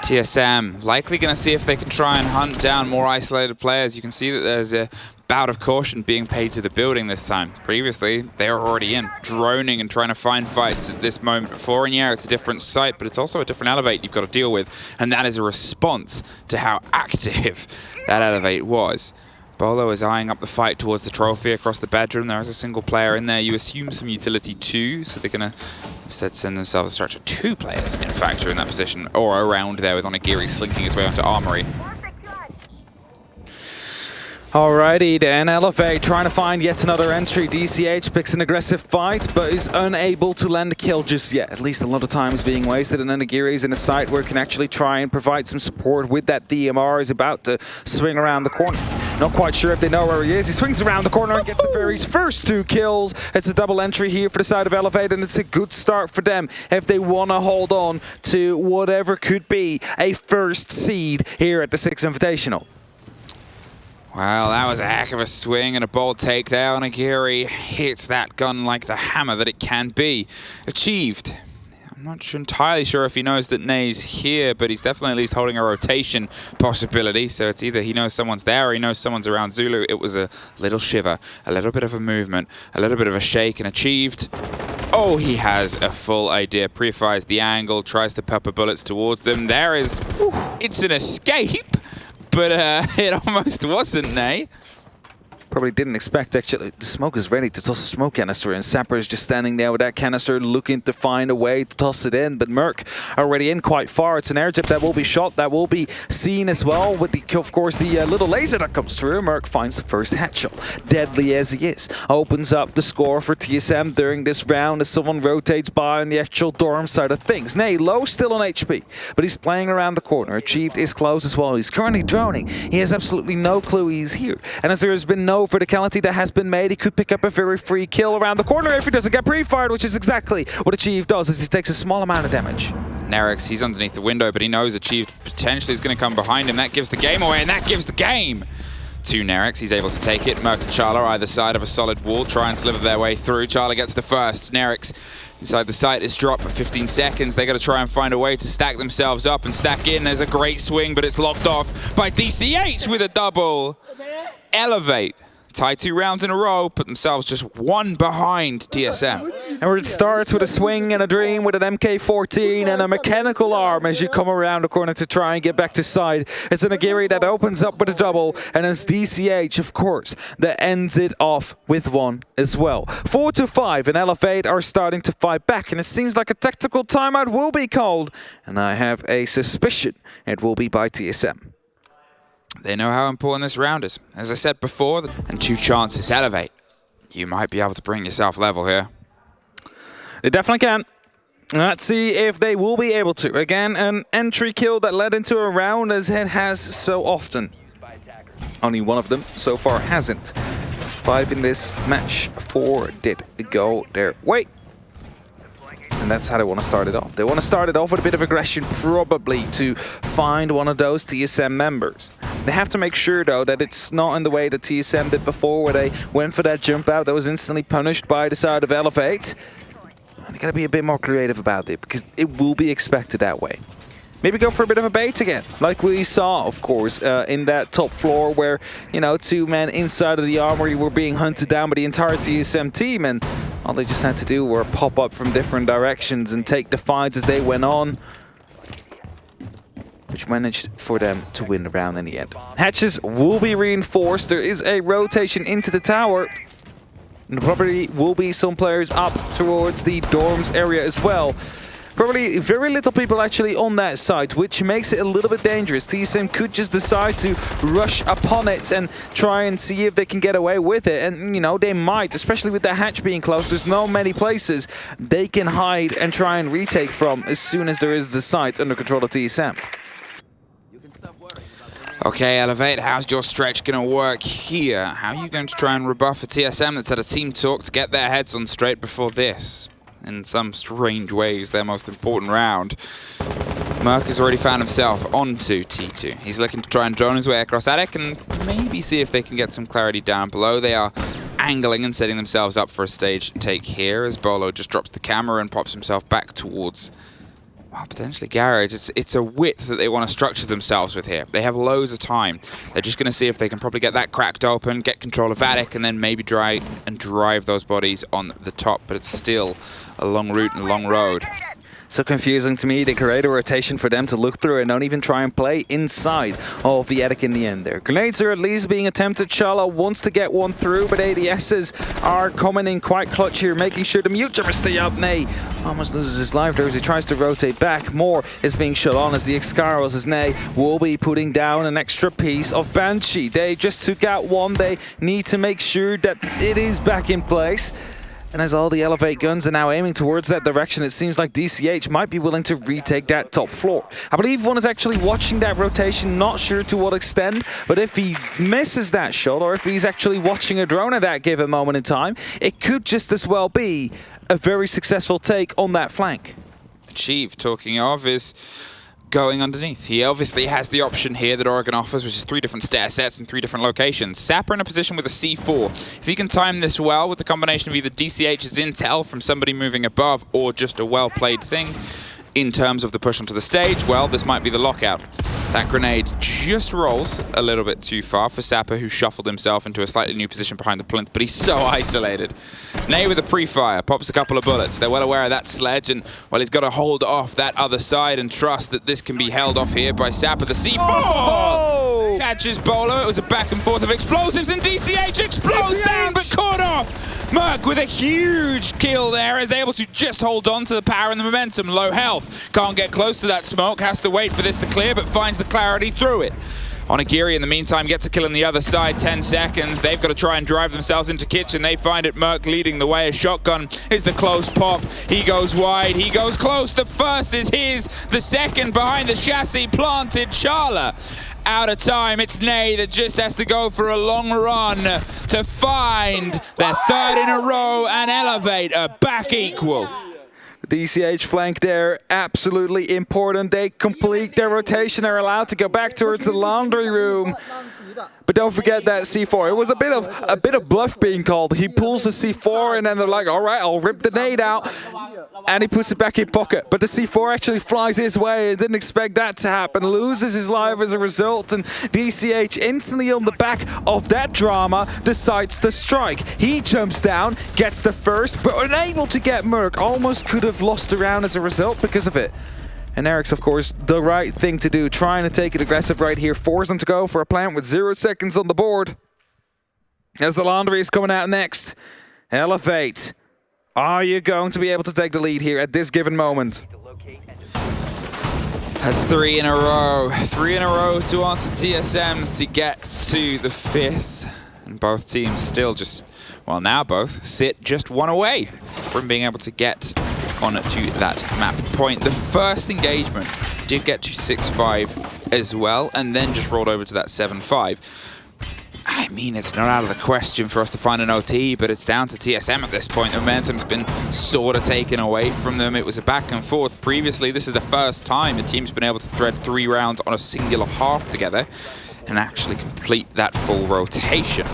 Speaker 1: TSM likely going to see if they can try and hunt down more isolated players. You can see that there's a bout of caution being paid to the building this time. Previously, they were already in, droning and trying to find fights at this moment before. And yeah, it's a different site, but it's also a different Elevate you've got to deal with. And that is a response to how active that Elevate was. Bolo is eyeing up the fight towards the trophy across the bedroom. There is a single player in there. You assume some utility too, so they're going to instead send themselves a structure. 2 players, in fact, are in that position, or around there with Onigiri slinking his way onto Armory.
Speaker 2: Alrighty then, Elevate trying to find yet another entry. DCH picks an aggressive fight, but is unable to land a kill just yet. At least a lot of time is being wasted, and Onigiri is in a site where he can actually try and provide some support with that DMR. He's about to swing around the corner. Not quite sure if they know where he is. He swings around the corner and gets the very first 2 kills. It's a double entry here for the side of Elevate, and it's a good start for them if they want to hold on to whatever could be a first seed here at the 6th Invitational.
Speaker 1: Well, that was a heck of a swing and a bold take there. Onigiri hits that gun like the hammer that it can be. Achieved. I'm not entirely sure if he knows that Nay's here, but he's definitely at least holding a rotation possibility. So it's either he knows someone's there or he knows someone's around Zulu. It was a little shiver, a little bit of a movement, a little bit of a shake, and Achieved. Oh, he has a full idea. Pre-fires the angle, tries to pepper bullets towards them. There is... It's an escape! But it almost wasn't, Nay.
Speaker 2: Probably didn't expect, actually. The smoke is ready to toss a smoke canister, and Sapper is just standing there with that canister looking to find a way to toss it in. But Merc already in quite far. It's an air jab that will be shot, that will be seen as well with, of course, the little laser that comes through. Merc finds the first headshot. Deadly as he is. Opens up the score for TSM during this round as someone rotates by on the actual dorm side of things. Nay, low still on HP, but he's playing around the corner. Achieved is close as well. He's currently droning. He has absolutely no clue he's here. And as there has been no verticality that has been made, he could pick up a very free kill around the corner if he doesn't get pre-fired, which is exactly what Achieve does, as he takes a small amount of damage.
Speaker 1: Nerix, he's underneath the window, but he knows Achieve potentially is going to come behind him. That gives the game away, and that gives the game to Nerix. He's able to take it. Merc and Charla either side of a solid wall, try and sliver their way through. Charla gets the first. Nerix inside the site is dropped for 15 seconds. They got to try and find a way to stack themselves up and stack in. There's a great swing, but it's locked off by DCH with a double. Elevate. Tie 2 rounds in a row, put themselves just one behind TSM.
Speaker 2: And it starts with a swing and a dream with an MK14 and a mechanical arm as you come around the corner to try and get back to side. It's an Agiri that opens up with a double, and it's DCH, of course, that ends it off with one as well. 4-5, and Elevate are starting to fight back, and it seems like a tactical timeout will be called, and I have a suspicion it will be by TSM.
Speaker 1: They know how important this round is. As I said before, and 2 chances, Elevate. You might be able to bring yourself level here.
Speaker 2: They definitely can. Let's see if they will be able to. Again, an entry kill that led into a round, as it has so often. Only one of them so far hasn't. 5 in this match. 4 did go their way. And that's how they want to start it off. They want to start it off with a bit of aggression, probably to find one of those TSM members. They have to make sure, though, that it's not in the way that TSM did before, where they went for that jump out that was instantly punished by the side of Elevate. And they got to be a bit more creative about it, because it will be expected that way. Maybe go for a bit of a bait again, like we saw, of course, in that top floor where, you know, 2 men inside of the armory were being hunted down by the entire TSM team, and all they just had to do were pop up from different directions and take the fights as they went on, which managed for them to win the round in the end. Hatches will be reinforced. There is a rotation into the tower. And probably will be some players up towards the dorms area as well. Probably very little people actually on that site, which makes it a little bit dangerous. TSM could just decide to rush upon it and try and see if they can get away with it. And, you know, they might, especially with the hatch being closed. There's no many places they can hide and try and retake from as soon as there is the site under control of TSM.
Speaker 1: Okay, Elevate, how's your stretch going to work here? How are you going to try and rebuff a TSM that's had a team talk to get their heads on straight before this? In some strange ways, their most important round. Merc has already found himself onto T2. He's looking to try and drone his way across attic and maybe see if they can get some clarity down below. They are angling and setting themselves up for a stage take here as Bolo just drops the camera and pops himself back towards, well, potentially garage. It's a width that they want to structure themselves with here. They have loads of time. They're just going to see if they can probably get that cracked open, get control of attic, and then maybe try and drive those bodies on the top. But it's still a long route and a long road.
Speaker 2: So confusing to me. They create a rotation for them to look through and don't even try and play inside of the attic in the end there. Grenades are at least being attempted. Shala wants to get one through, but ADSs are coming in quite clutch here, making sure the mute jumper stay up. Nay almost loses his life there as he tries to rotate back. More is being shot on as the Excaros as Nay will be putting down an extra piece of Banshee. They just took out one. They need to make sure that it is back in place. And as all the Elevate guns are now aiming towards that direction, it seems like DCH might be willing to retake that top floor. I believe one is actually watching that rotation, not sure to what extent, but if he misses that shot, or if he's actually watching a drone at that given moment in time, it could just as well be a very successful take on that flank.
Speaker 1: Achieve, talking of, is going underneath. He obviously has the option here that Oregon offers, which is 3 different stair sets in 3 different locations. Sapper in a position with a C4. If he can time this well with the combination of either DCH's intel from somebody moving above or just a well-played thing in terms of the push onto the stage, well, this might be the lockout. That grenade just rolls a little bit too far for Sapper, who shuffled himself into a slightly new position behind the plinth, but he's so isolated. Nay with a pre-fire, pops a couple of bullets. They're well aware of that sledge, and, well, he's got to hold off that other side and trust that this can be held off here by Sapper. The C4! catches Bolo. It was a back and forth of explosives, and DCH explodes down, but caught off. Merc with a huge kill there is able to just hold on to the power and the momentum. Low health, can't get close to that smoke, has to wait for this to clear, but finds the clarity through it. Onigiri, in the meantime, gets a kill on the other side, 10 seconds. They've got to try and drive themselves into kitchen. They find it, Merc leading the way. A shotgun is the close pop. He goes wide, he goes close. The first is his, the second behind the chassis planted. Charla out of time. It's Nay that just has to go for a long run to find their third in a row and elevate a back equal.
Speaker 2: DCH flank there, absolutely important. They complete their rotation, are allowed to go back towards the laundry room. But don't forget that C4. It was a bit of bluff being called. He pulls the C4 and then they're like, all right, I'll rip the nade out. And he puts it back in pocket. But the C4 actually flies his way and didn't expect that to happen. Loses his life as a result. And DCH instantly on the back of that drama decides to strike. He jumps down, gets the first, but unable to get Merc. Almost could have lost the round as a result because of it. And Eric's, of course, the right thing to do, trying to take it aggressive right here, force them to go for a plant with 0 seconds on the board. As the laundry is coming out next. Elevate. Are you going to be able to take the lead here at this given moment?
Speaker 1: That's 3 in a row. 3 in a row to answer TSMs to get to the 5th. And both teams still just, well, now both sit just 1 away from being able to get on to that map point. The first engagement did get to 6-5 as well, and then just rolled over to that 7-5. I mean, it's not out of the question for us to find an OT, but it's down to TSM at this point. The momentum's been sort of taken away from them. It was a back and forth previously. This is the first time a team's been able to thread 3 rounds on a singular half together and actually complete that full rotation.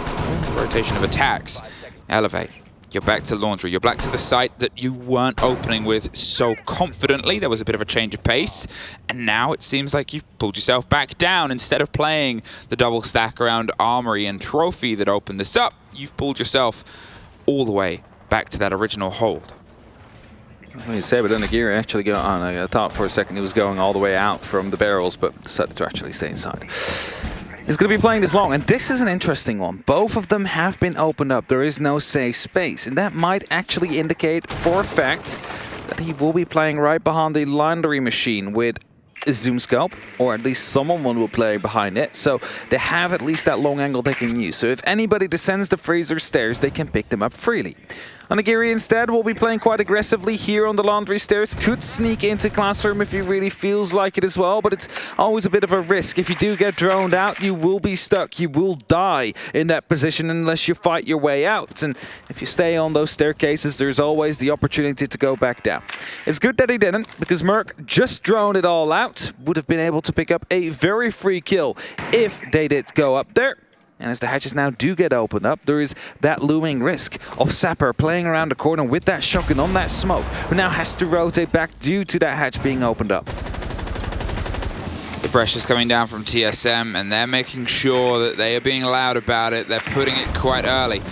Speaker 1: Rotation of attacks. Elevate. You're back to laundry. You're back to the site that you weren't opening with so confidently. There was a bit of a change of pace. And now it seems like you've pulled yourself back down. Instead of playing the double stack around Armory and Trophy that opened this up, you've pulled yourself all the way back to that original hold.
Speaker 2: What you say, but then the gear actually got on. I thought for a second he was going all the way out from the barrels, but decided to actually stay inside. He's going to be playing this long, and this is an interesting one. Both of them have been opened up. There is no safe space, and that might actually indicate for a fact that he will be playing right behind the laundry machine with a zoom scope, or at least someone will play behind it. So they have at least that long angle they can use. So if anybody descends the freezer stairs, they can pick them up freely. Onigiri instead will be playing quite aggressively here on the laundry stairs. Could sneak into classroom if he really feels like it as well, but it's always a bit of a risk. If you do get droned out, you will be stuck. You will die in that position unless you fight your way out. And if you stay on those staircases, there's always the opportunity to go back down. It's good that he didn't, because Merc just droned it all out. Would have been able to pick up a very free kill if they did go up there. And as the hatches now do get opened up, there is that looming risk of Sapper playing around the corner with that shotgun on that smoke, who now has to rotate back due to that hatch being opened up.
Speaker 1: The pressure's coming down from TSM, and they're making sure that they are being loud about it. They're putting it quite early.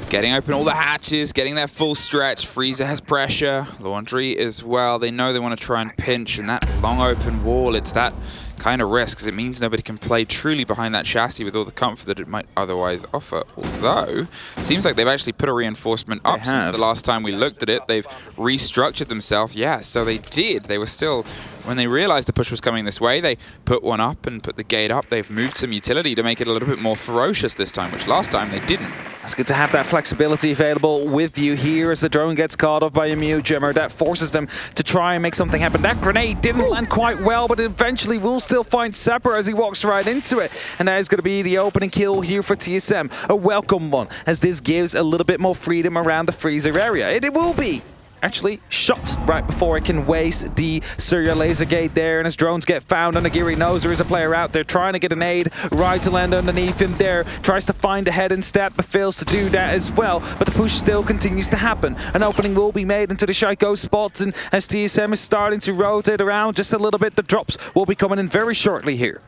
Speaker 1: Getting open all the hatches, getting that full stretch. Freezer has pressure, Laundry as well. They know they want to try and pinch, and that long open wall, it's that kind of risk, because it means nobody can play truly behind that chassis with all the comfort that it might otherwise offer. Although, it seems like they've actually put a reinforcement up since the last time we looked at it. They've restructured themselves. Yeah, so they did. They were still, when they realized the push was coming this way, they put one up and put the gate up. They've moved some utility to make it a little bit more ferocious this time, which last time they didn't.
Speaker 2: It's good to have that flexibility available with you here as the drone gets caught off by a Mew Gemmer. That forces them to try and make something happen. That grenade didn't land quite well, but eventually will still find Sapper as he walks right into it. And that is going to be the opening kill here for TSM. A welcome one, as this gives a little bit more freedom around the freezer area. It will be actually shot right before it can waste the Surya laser gate there, and as drones get found, Onigiri knows there is a player out there trying to get an aid right to land underneath him there, tries to find a head instead but fails to do that as well, but the push still continues to happen. An opening will be made into the Shaiko spots, and as TSM is starting to rotate around just a little bit, the drops will be coming in very shortly here.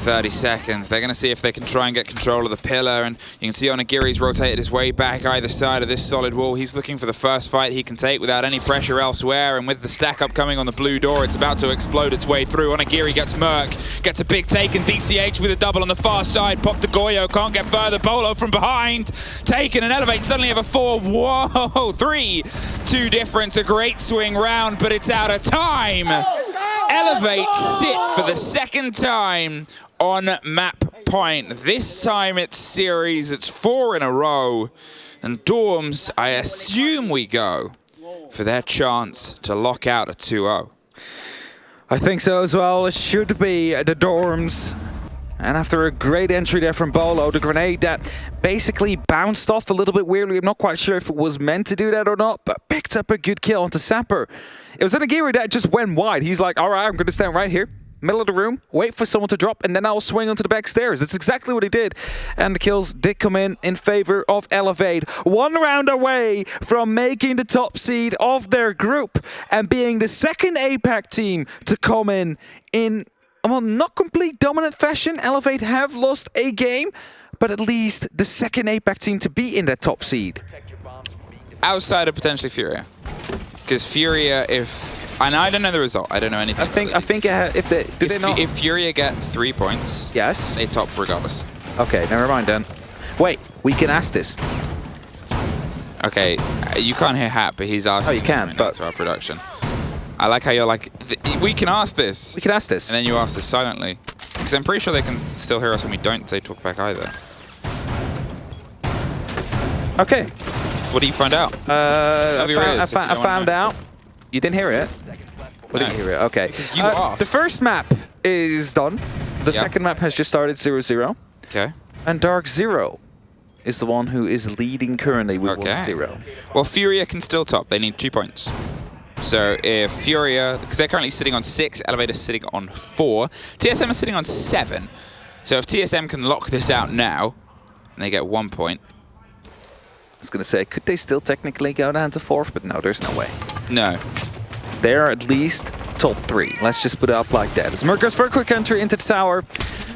Speaker 1: 30 seconds. They're going to see if they can try and get control of the pillar, and you can see Onigiri's rotated his way back either side of this solid wall. He's looking for the first fight he can take without any pressure elsewhere, and with the stack up coming on the blue door, it's about to explode its way through. Onigiri gets Merc, gets a big take, and DCH with a double on the far side. Pop to Goyo, can't get further. Bolo from behind, taken and Elevate suddenly have a 4. Whoa, 3-2 difference, a great swing round, but it's out of time. Elevate sit for the second time on map point. This time it's series, it's 4 in a row. And Dorms, I assume we go for their chance to lock out a 2-0.
Speaker 2: I think so as well. It should be the Dorms. And after a great entry there from Bolo, the grenade that basically bounced off a little bit weirdly. I'm not quite sure if it was meant to do that or not, but picked up a good kill onto Sapper. It was Onigiri that just went wide. He's like, all right, I'm going to stand right here, middle of the room, wait for someone to drop, and then I'll swing onto the back stairs. That's exactly what he did. And the kills did come in favor of Elevate. 1 round away from making the top seed of their group and being the second APAC team to come in well, not complete dominant fashion. Elevate have lost a game, but at least the second APAC team to be in that top seed.
Speaker 1: Outside of potentially Furia. Because Furia, and I don't know the result. I don't know anything.
Speaker 2: I think if
Speaker 1: Furia get 3 points,
Speaker 2: yes,
Speaker 1: they top regardless.
Speaker 2: Okay, never mind then. Wait, we can ask this.
Speaker 1: Okay, you can't hear Hat, but he's asking.
Speaker 2: Oh, you can, but
Speaker 1: to our production. I like how you're like, we can ask this.
Speaker 2: We can ask this.
Speaker 1: And then you ask this silently. Because I'm pretty sure they can still hear us when we don't say talk back either.
Speaker 2: Okay.
Speaker 1: What do you find out?
Speaker 2: I found out. You didn't hear it? What did you hear it? Okay.
Speaker 1: Because you asked.
Speaker 2: The first map is done. The second map has just started 0-0.
Speaker 1: Okay.
Speaker 2: And Dark Zero is the one who is leading currently with 1-0.
Speaker 1: Well, Furia can still top. They need 2 points. So if Furia, because they're currently sitting on 6, Elevator's sitting on 4, TSM is sitting on 7. So if TSM can lock this out now, and they get 1 point.
Speaker 2: I was going to say, could they still technically go down to 4th? But no, there's no way.
Speaker 1: No.
Speaker 2: They're at least top 3. Let's just put it up like that. As Merc goes for a quick entry into the tower,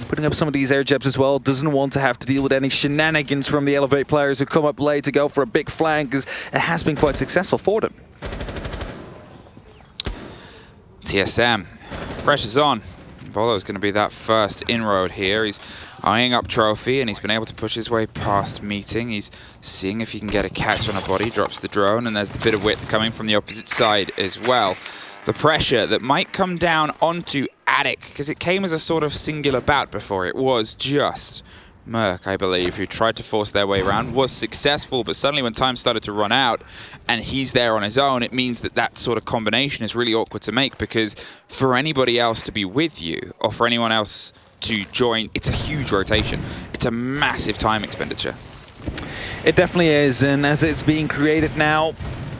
Speaker 2: putting up some of these air jabs as well. Doesn't want to have to deal with any shenanigans from the Elevate players who come up late to go for a big flank, because it has been quite successful for them.
Speaker 1: TSM, pressure's on. Bolo's going to be that first inroad here. He's eyeing up Trophy, and he's been able to push his way past Meeting. He's seeing if he can get a catch on a body, drops the drone, and there's the bit of width coming from the opposite side as well. The pressure that might come down onto Attic, because it came as a sort of singular bout before. It was just Merc, I believe, who tried to force their way around, was successful, but suddenly when time started to run out and he's there on his own, it means that that sort of combination is really awkward to make, because for anybody else to be with you or for anyone else to join, it's a huge rotation. It's a massive time expenditure.
Speaker 2: It definitely is, and as it's being created now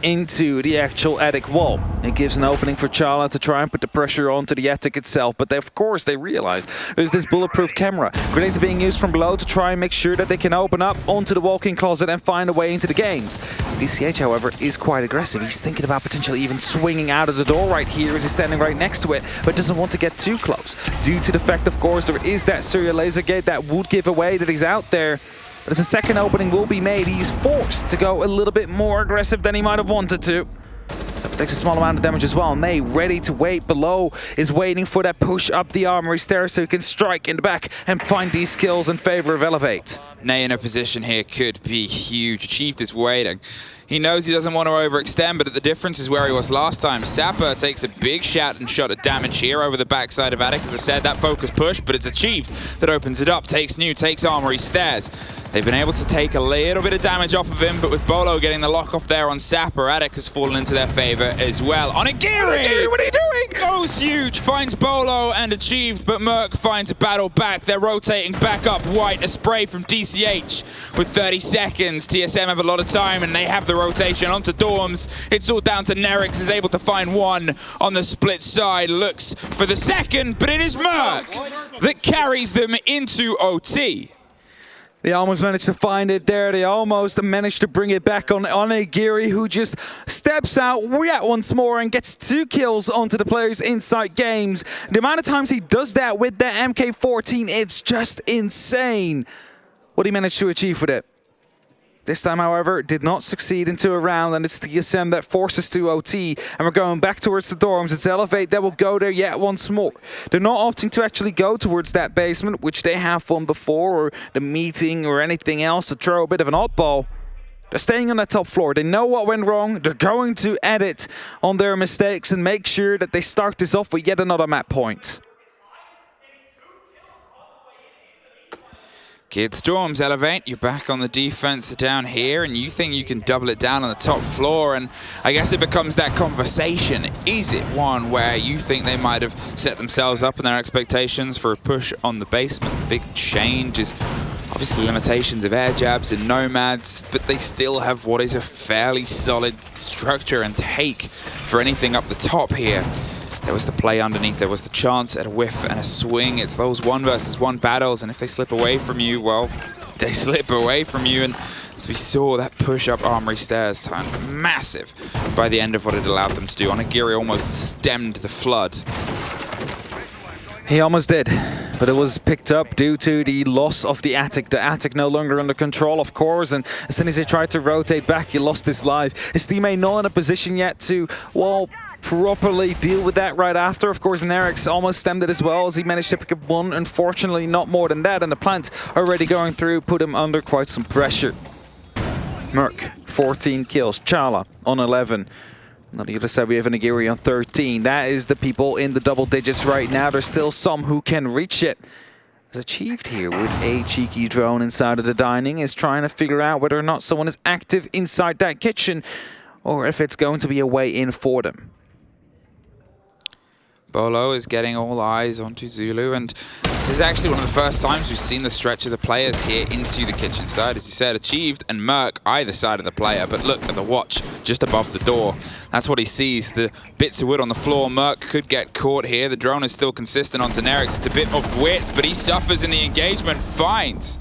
Speaker 2: into the actual attic wall, it gives an opening for Chala to try and put the pressure onto the attic itself, but of course they realize there's this bulletproof camera. Grenades are being used from below to try and make sure that they can open up onto the walk-in closet and find a way into the games. DCH, however, is quite aggressive. He's thinking about potentially even swinging out of the door right here as he's standing right next to it, but doesn't want to get too close. Due to the fact, of course, there is that serial laser gate that would give away that he's out there. But as a second opening will be made, he's forced to go a little bit more aggressive than he might have wanted to. So it takes a small amount of damage as well. And they ready to wait below, is waiting for that push up the armory stairs so he can strike in the back and find these kills in favor of Elevate.
Speaker 1: Nay in a position here could be huge. Achieved is waiting. He knows he doesn't want to overextend, but the difference is where he was last time. Sapper takes a big shot at damage here over the backside of Attic. As I said, that focus push, but it's Achieved that opens it up. Takes New, takes Armory Stairs. They've been able to take a little bit of damage off of him, but with Bolo getting the lock off there on Sapper, Attic has fallen into their favor as well. Onigiri!
Speaker 2: What are you doing?
Speaker 1: Goes huge, finds Bolo and Achieved, but Merc finds a battle back. They're rotating back up White, a spray from DCH with 30 seconds. TSM have a lot of time, and they have the rotation onto Dorms. It's all down to Nerix, is able to find one on the split side. Looks for the second, but it is Merc that carries them into OT.
Speaker 2: They almost managed to find it there. They almost managed to bring it back on Onigiri, who just steps out yet once more and gets 2 kills onto the players inside games. The amount of times he does that with that MK14, it's just insane what he managed to achieve with it. This time, however, did not succeed into a round, and it's TSM that forces to OT, and we're going back towards the dorms. It's Elevate that will go there yet once more. They're not opting to actually go towards that basement, which they have done before, or the meeting, or anything else to throw a bit of an oddball. They're staying on the top floor. They know what went wrong. They're going to edit on their mistakes and make sure that they start this off with yet another map point.
Speaker 1: Kid Storms, Elevate, you're back on the defense down here, and you think you can double it down on the top floor, and I guess it becomes that conversation. Is it one where you think they might have set themselves up in their expectations for a push on the basement? The big change is obviously limitations of air jabs and nomads, but they still have what is a fairly solid structure and take for anything up the top here. There was the play underneath, there was the chance at a whiff and a swing. It's those 1 versus 1 battles, and if they slip away from you, well, they slip away from you. And as we saw, that push-up armory stairs turned massive by the end of what it allowed them to do. Onigiri almost stemmed the flood.
Speaker 2: He almost did, but it was picked up due to the loss of the attic. The attic no longer under control, of course, and as soon as he tried to rotate back, he lost his life. His teammate not in a position yet to, well, properly deal with that right after. Of course, Nerix almost stemmed it as well as he managed to pick up 1. Unfortunately, not more than that, and the plant already going through put him under quite some pressure. Merc, 14 kills. Chala on 11. On the other side, we have Onigiri on 13. That is the people in the double digits right now. There's still some who can reach it. It's achieved here with a cheeky drone inside of the dining. Is trying to figure out whether or not someone is active inside that kitchen or if it's going to be a way in for them.
Speaker 1: Bolo is getting all eyes onto Zulu, and this is actually one of the first times we've seen the stretch of the players here into the kitchen side. As you said, Achieved and Merc either side of the player, but look at the watch just above the door. That's what he sees, the bits of wood on the floor. Merc could get caught here. The drone is still consistent onto Nerix. It's a bit of width, but he suffers in the engagement, finds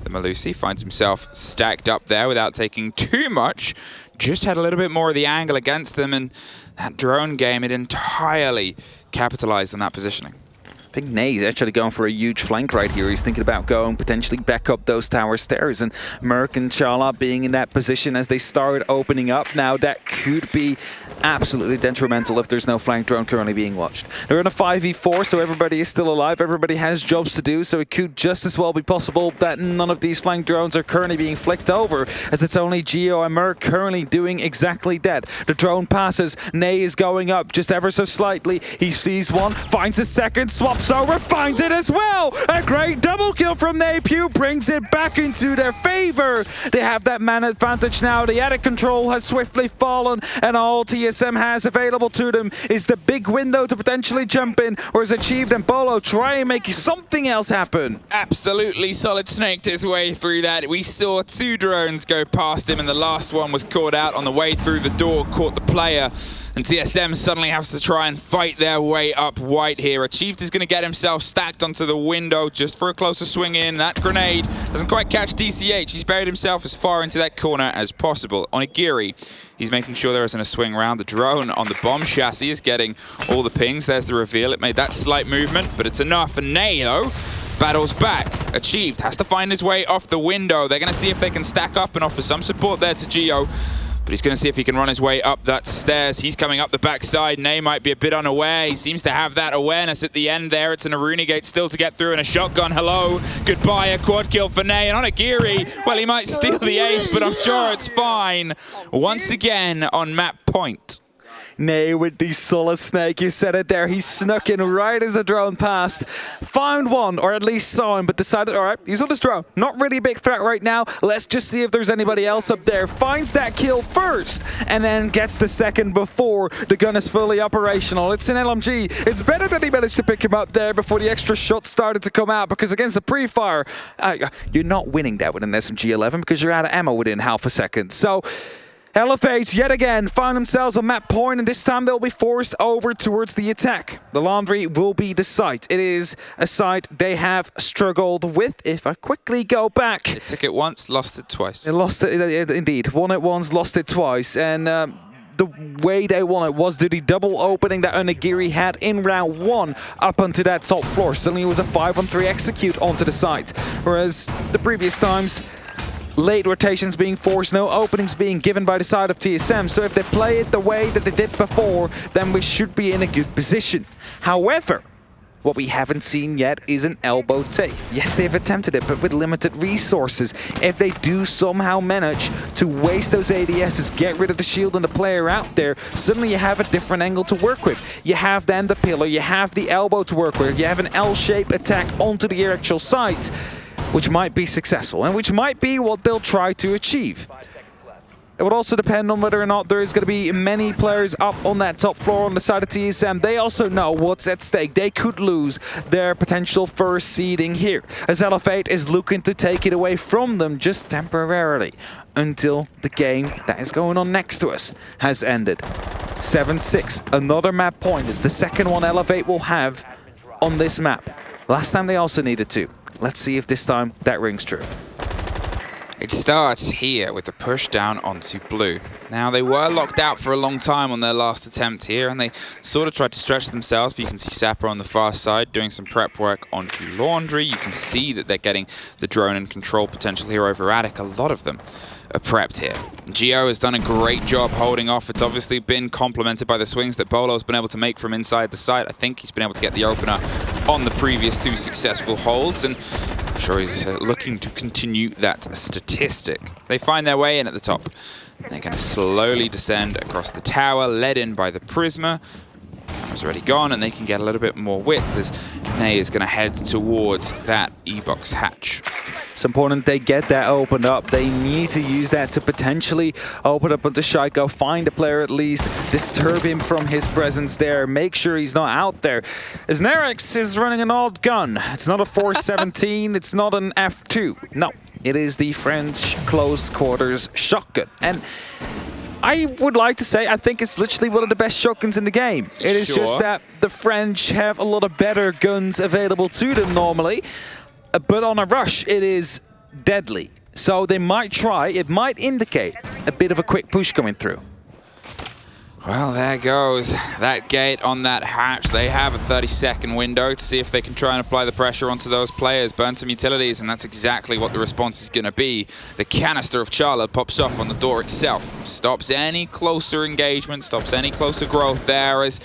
Speaker 1: the Malusi, finds himself stacked up there without taking too much. Just had a little bit more of the angle against them, and that drone game, it entirely capitalized on that positioning.
Speaker 2: I think Nay's actually going for a huge flank right here. He's thinking about going potentially back up those tower stairs, and Merc and Chala being in that position as they start opening up. Now that could be absolutely detrimental if there's no flank drone currently being watched. They're in a 5v4, so everybody is still alive. Everybody has jobs to do, so it could just as well be possible that none of these flank drones are currently being flicked over, as it's only Geo and Merc currently doing exactly that. The drone passes. Nay is going up just ever so slightly. He sees one, finds the second, swaps over, finds it as well. A great double kill from Napew brings it back into their favor. They have that man advantage now. The attic control has swiftly fallen, and all TSM has available to them is the big window to potentially jump in, or is Achieved and Bolo try and make something else happen.
Speaker 1: Absolutely Solid snaked his way through that. We saw 2 drones go past him, and the last one was caught out on the way through the door, caught the player. And TSM suddenly has to try and fight their way up white here. Achieved is going to get himself stacked onto the window just for a closer swing in. That grenade doesn't quite catch DCH. He's buried himself as far into that corner as possible. Onigiri, he's making sure there isn't a swing around. The drone on the bomb chassis is getting all the pings. There's the reveal. It made that slight movement, but it's enough. And Nay, though, battles back. Achieved has to find his way off the window. They're going to see if they can stack up and offer some support there to Geo. But he's going to see if he can run his way up that stairs. He's coming up the backside. Nay might be a bit unaware. He seems to have that awareness at the end there. It's an Aruni gate still to get through, and a shotgun. Hello. Goodbye. A quad kill for Nay. And Onigiri, well, he might steal the ace, but I'm sure it's fine. Once again on map point.
Speaker 2: Nay with the Solid Snake, you said it there. He snuck in right as the drone passed. Found one, or at least saw him, but decided, all right, he's on his drone. Not really a big threat right now. Let's just see if there's anybody else up there. Finds that kill first, and then gets the second before the gun is fully operational. It's an LMG. It's better that he managed to pick him up there before the extra shots started to come out, because against the pre-fire, you're not winning that with an SMG 11 because you're out of ammo within half a second. So Elevates yet again find themselves on map point, and this time they'll be forced over towards the attack. The Laundry will be the site. It is a site they have struggled with. If I quickly go back,
Speaker 1: They took it once, lost it twice.
Speaker 2: they lost it indeed. Won it once, lost it twice, and the way they won it was due to the double opening that Onigiri had in round 1 up onto that top floor. Suddenly it was a 5-on-3 execute onto the site, whereas the previous times, late rotations being forced, no openings being given by the side of TSM. So if they play it the way that they did before, then we should be in a good position. However, what we haven't seen yet is an elbow take. Yes, they've attempted it, but with limited resources. If they do somehow manage to waste those ADSs, get rid of the shield and the player out there, suddenly you have a different angle to work with. You have then the pillar, you have the elbow to work with, you have an L-shaped attack onto the actual site, which might be successful, and which might be what they'll try to achieve. It would also depend on whether or not there is going to be many players up on that top floor on the side of TSM. They also know what's at stake. They could lose their potential first seeding here, as Elevate is looking to take it away from them just temporarily until the game that is going on next to us has ended. 7-6, another map point. It's the second one Elevate will have on this map. Last time they also needed to. Let's see if this time that rings true.
Speaker 1: It starts here with the push down onto blue. Now, they were locked out for a long time on their last attempt here, and they sort of tried to stretch themselves, but you can see Sapper on the far side doing some prep work onto Laundry. You can see that they're getting the drone and control potential here over Attic. A lot of them are prepped here. Gio has done a great job holding off. It's obviously been complemented by the swings that Bolo's been able to make from inside the site. I think he's been able to get the opener on the previous 2 successful holds, and I'm sure he's looking to continue that statistic. They find their way in at the top. They're going to slowly descend across the tower, led in by the Prisma. Camera's already gone, and they can get a little bit more width as Ney is going to head towards that E-box hatch.
Speaker 2: It's important they get that opened up. They need to use that to potentially open up onto Shaiko, find a player at least, disturb him from his presence there, make sure he's not out there. As Nerex is running an old gun. It's not a 417, it's not an F2. No, it is the French close quarters shotgun. And I would like to say I think it's literally one of the best shotguns in the game. It is just that the French have a lot of better guns available to them normally. But on a rush, it is deadly. So they might try, it might indicate a bit of a quick push coming through.
Speaker 1: Well, there goes that gate on that hatch. They have a 30-second window to see if they can try and apply the pressure onto those players, burn some utilities, and that's exactly what the response is going to be. The canister of Charla pops off on the door itself. Stops any closer engagement, stops any closer growth there as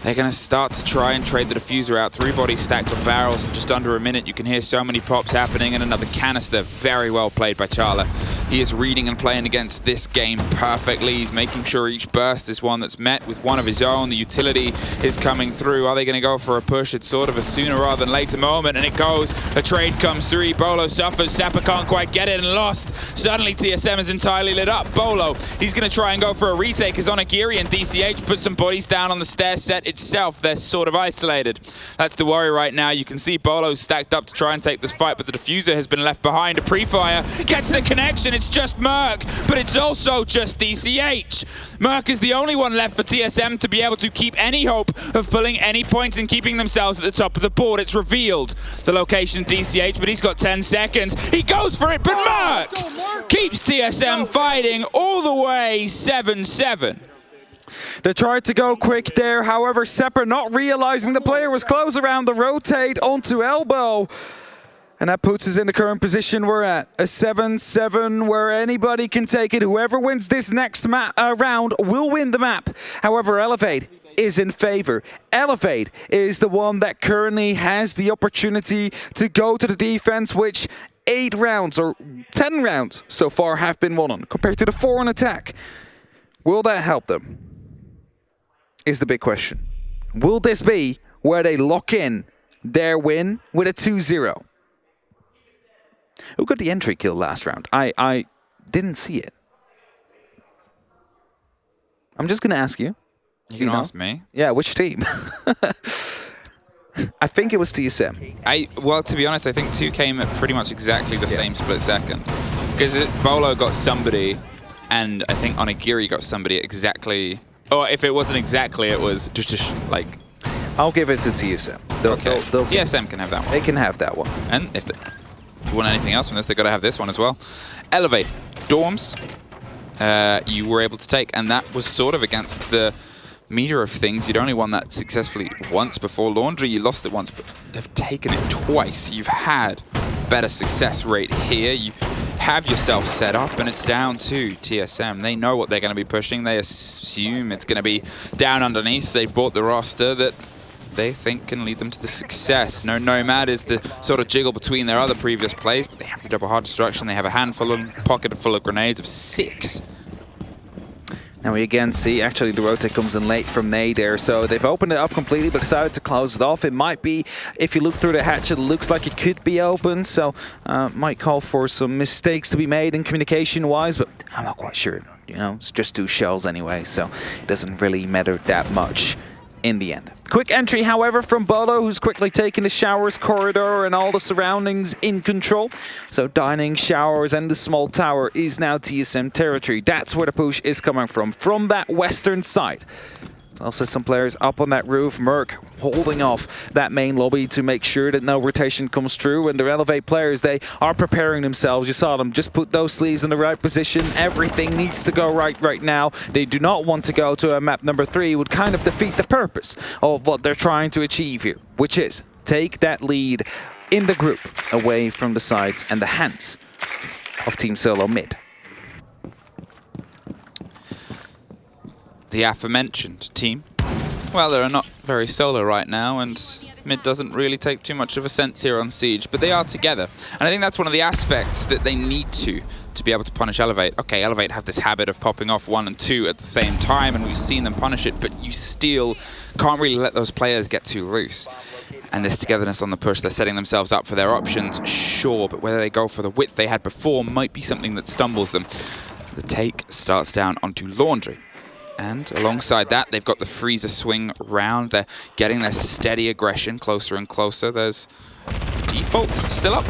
Speaker 1: they're going to start to try and trade the diffuser out. 3 bodies stacked on barrels in just under a minute. You can hear so many pops happening, and another canister. Very well played by Charla. He is reading and playing against this game perfectly. He's making sure each burst is one that's met with one of his own. The utility is coming through. Are they going to go for a push? It's sort of a sooner rather than later moment, and it goes. A trade comes through. Bolo suffers. Sapper can't quite get it and lost. Suddenly, TSM is entirely lit up. Bolo, he's going to try and go for a retake as Onigiri and DCH put some bodies down on the stair set itself. They're sort of isolated. That's the worry right now. You can see Bolo's stacked up to try and take this fight, but the diffuser has been left behind. A pre-fire gets the connection. It's just Merc, but it's also just DCH. Merc is the only one left for TSM to be able to keep any hope of pulling any points and keeping themselves at the top of the board. It's revealed the location of DCH, but he's got 10 seconds. He goes for it, but Merc keeps TSM fighting all the way 7-7.
Speaker 2: They tried to go quick there, however, Sepper not realizing the player was close around the rotate onto elbow. And that puts us in the current position we're at. A 7-7 where anybody can take it. Whoever wins this next round will win the map. However, Elevate is in favor. Elevate is the one that currently has the opportunity to go to the defense, which 8 rounds or 10 rounds so far have been won on, compared to the 4 on attack. Will that help them? Is the big question. Will this be where they lock in their win with a 2-0? Who got the entry kill last round? I didn't see it. I'm just going to ask you.
Speaker 1: You can ask me.
Speaker 2: Yeah, which team? I think it was TSM.
Speaker 1: Well, to be honest, I think 2 came at pretty much exactly the same split second. Because Bolo got somebody And I think Onigiri got somebody exactly, or if it wasn't exactly, it was just like...
Speaker 2: I'll give it to TSM.
Speaker 1: TSM can have that one.
Speaker 2: They can have that one.
Speaker 1: And if they want anything else from this, they've got to have this one as well. Elevate. Dorms, you were able to take, and that was sort of against the meter of things. You'd only won that successfully once before. Laundry, you lost it once, but they've taken it twice. You've had better success rate here. You have yourself set up, and it's down to TSM. They know what they're going to be pushing. They assume it's going to be down underneath. They've bought the roster that they think can lead them to the success. No Nomad is the sort of jiggle between their other previous plays, but they have the double hard destruction. They have a handful of pocket full of grenades of 6.
Speaker 2: Now we again see, actually the rotate comes in late from Nade there, so they've opened it up completely but decided to close it off. It might be, if you look through the hatch, it looks like it could be open, so might call for some mistakes to be made in communication-wise, but I'm not quite sure. You know, it's just 2 shells anyway, so it doesn't really matter that much in the end. Quick entry, however, from Bolo, who's quickly taking the showers, corridor, and all the surroundings in control. So dining, showers, and the small tower is now TSM territory. That's where the push is coming from that western side. Also some players up on that roof. Merc holding off that main lobby to make sure that no rotation comes through. And the Elevate players, they are preparing themselves. You saw them just put those sleeves in the right position. Everything needs to go right now. They do not want to go to a map number 3. It would kind of defeat the purpose of what they're trying to achieve here, which is take that lead in the group away from the sides and the hands of Team Solo mid. The
Speaker 1: aforementioned team, well, they're not very solo right now, and mid doesn't really take too much of a sense here on Siege, but they are together. And I think that's one of the aspects that they need to be able to punish Elevate. Okay, Elevate have this habit of popping off 1 and 2 at the same time, and we've seen them punish it, but you still can't really let those players get too loose. And this togetherness on the push, they're setting themselves up for their options, sure, but whether they go for the width they had before might be something that stumbles them. The take starts down onto Laundry. And alongside that, they've got the freezer swing round. They're getting their steady aggression closer and closer. There's Default still up.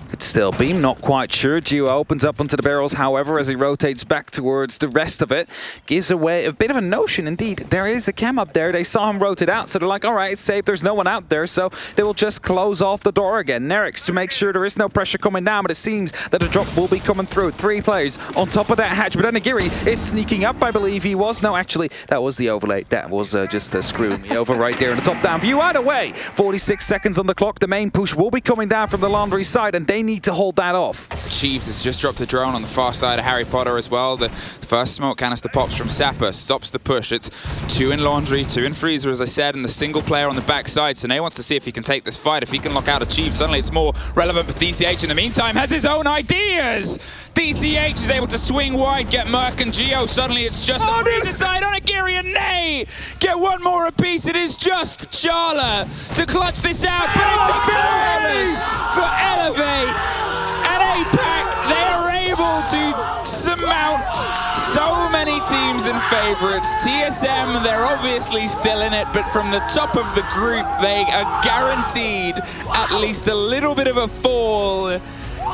Speaker 2: Could still be, not quite sure. Gio opens up onto the barrels, however, as he rotates back towards the rest of it. Gives away a bit of a notion, indeed. There is a cam up there. They saw him rotate out, so they're like, all right, it's safe. There's no one out there, so they will just close off the door again. Nerix to make sure there is no pressure coming down, but it seems that the drop will be coming through. 3 players on top of that hatch, but Onigiri is sneaking up, I believe he was. No, actually, that was the overlay. That was just screwing me over right there in the top-down view. Either way, 46 seconds on the clock. The main push will be coming down from the Laundry side, and they need to hold that off.
Speaker 1: Chiefs has just dropped a drone on the far side of Harry Potter as well. The first smoke canister pops from Sapper, stops the push. It's 2 in Laundry, 2 in Freezer, as I said, and the single player on the backside. Sine wants to see if he can take this fight. If he can lock out a Chief, suddenly it's more relevant, but DCH in the meantime has his own ideas. DCH is able to swing wide, get Merc and Geo. Suddenly it's just the Freezer side. Onigiri and Nay get 1 more apiece. It is just Charla to clutch this out, but it's a flawless for Elevate. And APAC, they are able to surmount so many teams and favorites. TSM, they're obviously still in it, but from the top of the group, they are guaranteed at least a little bit of a fall.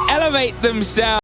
Speaker 1: Elevate themselves.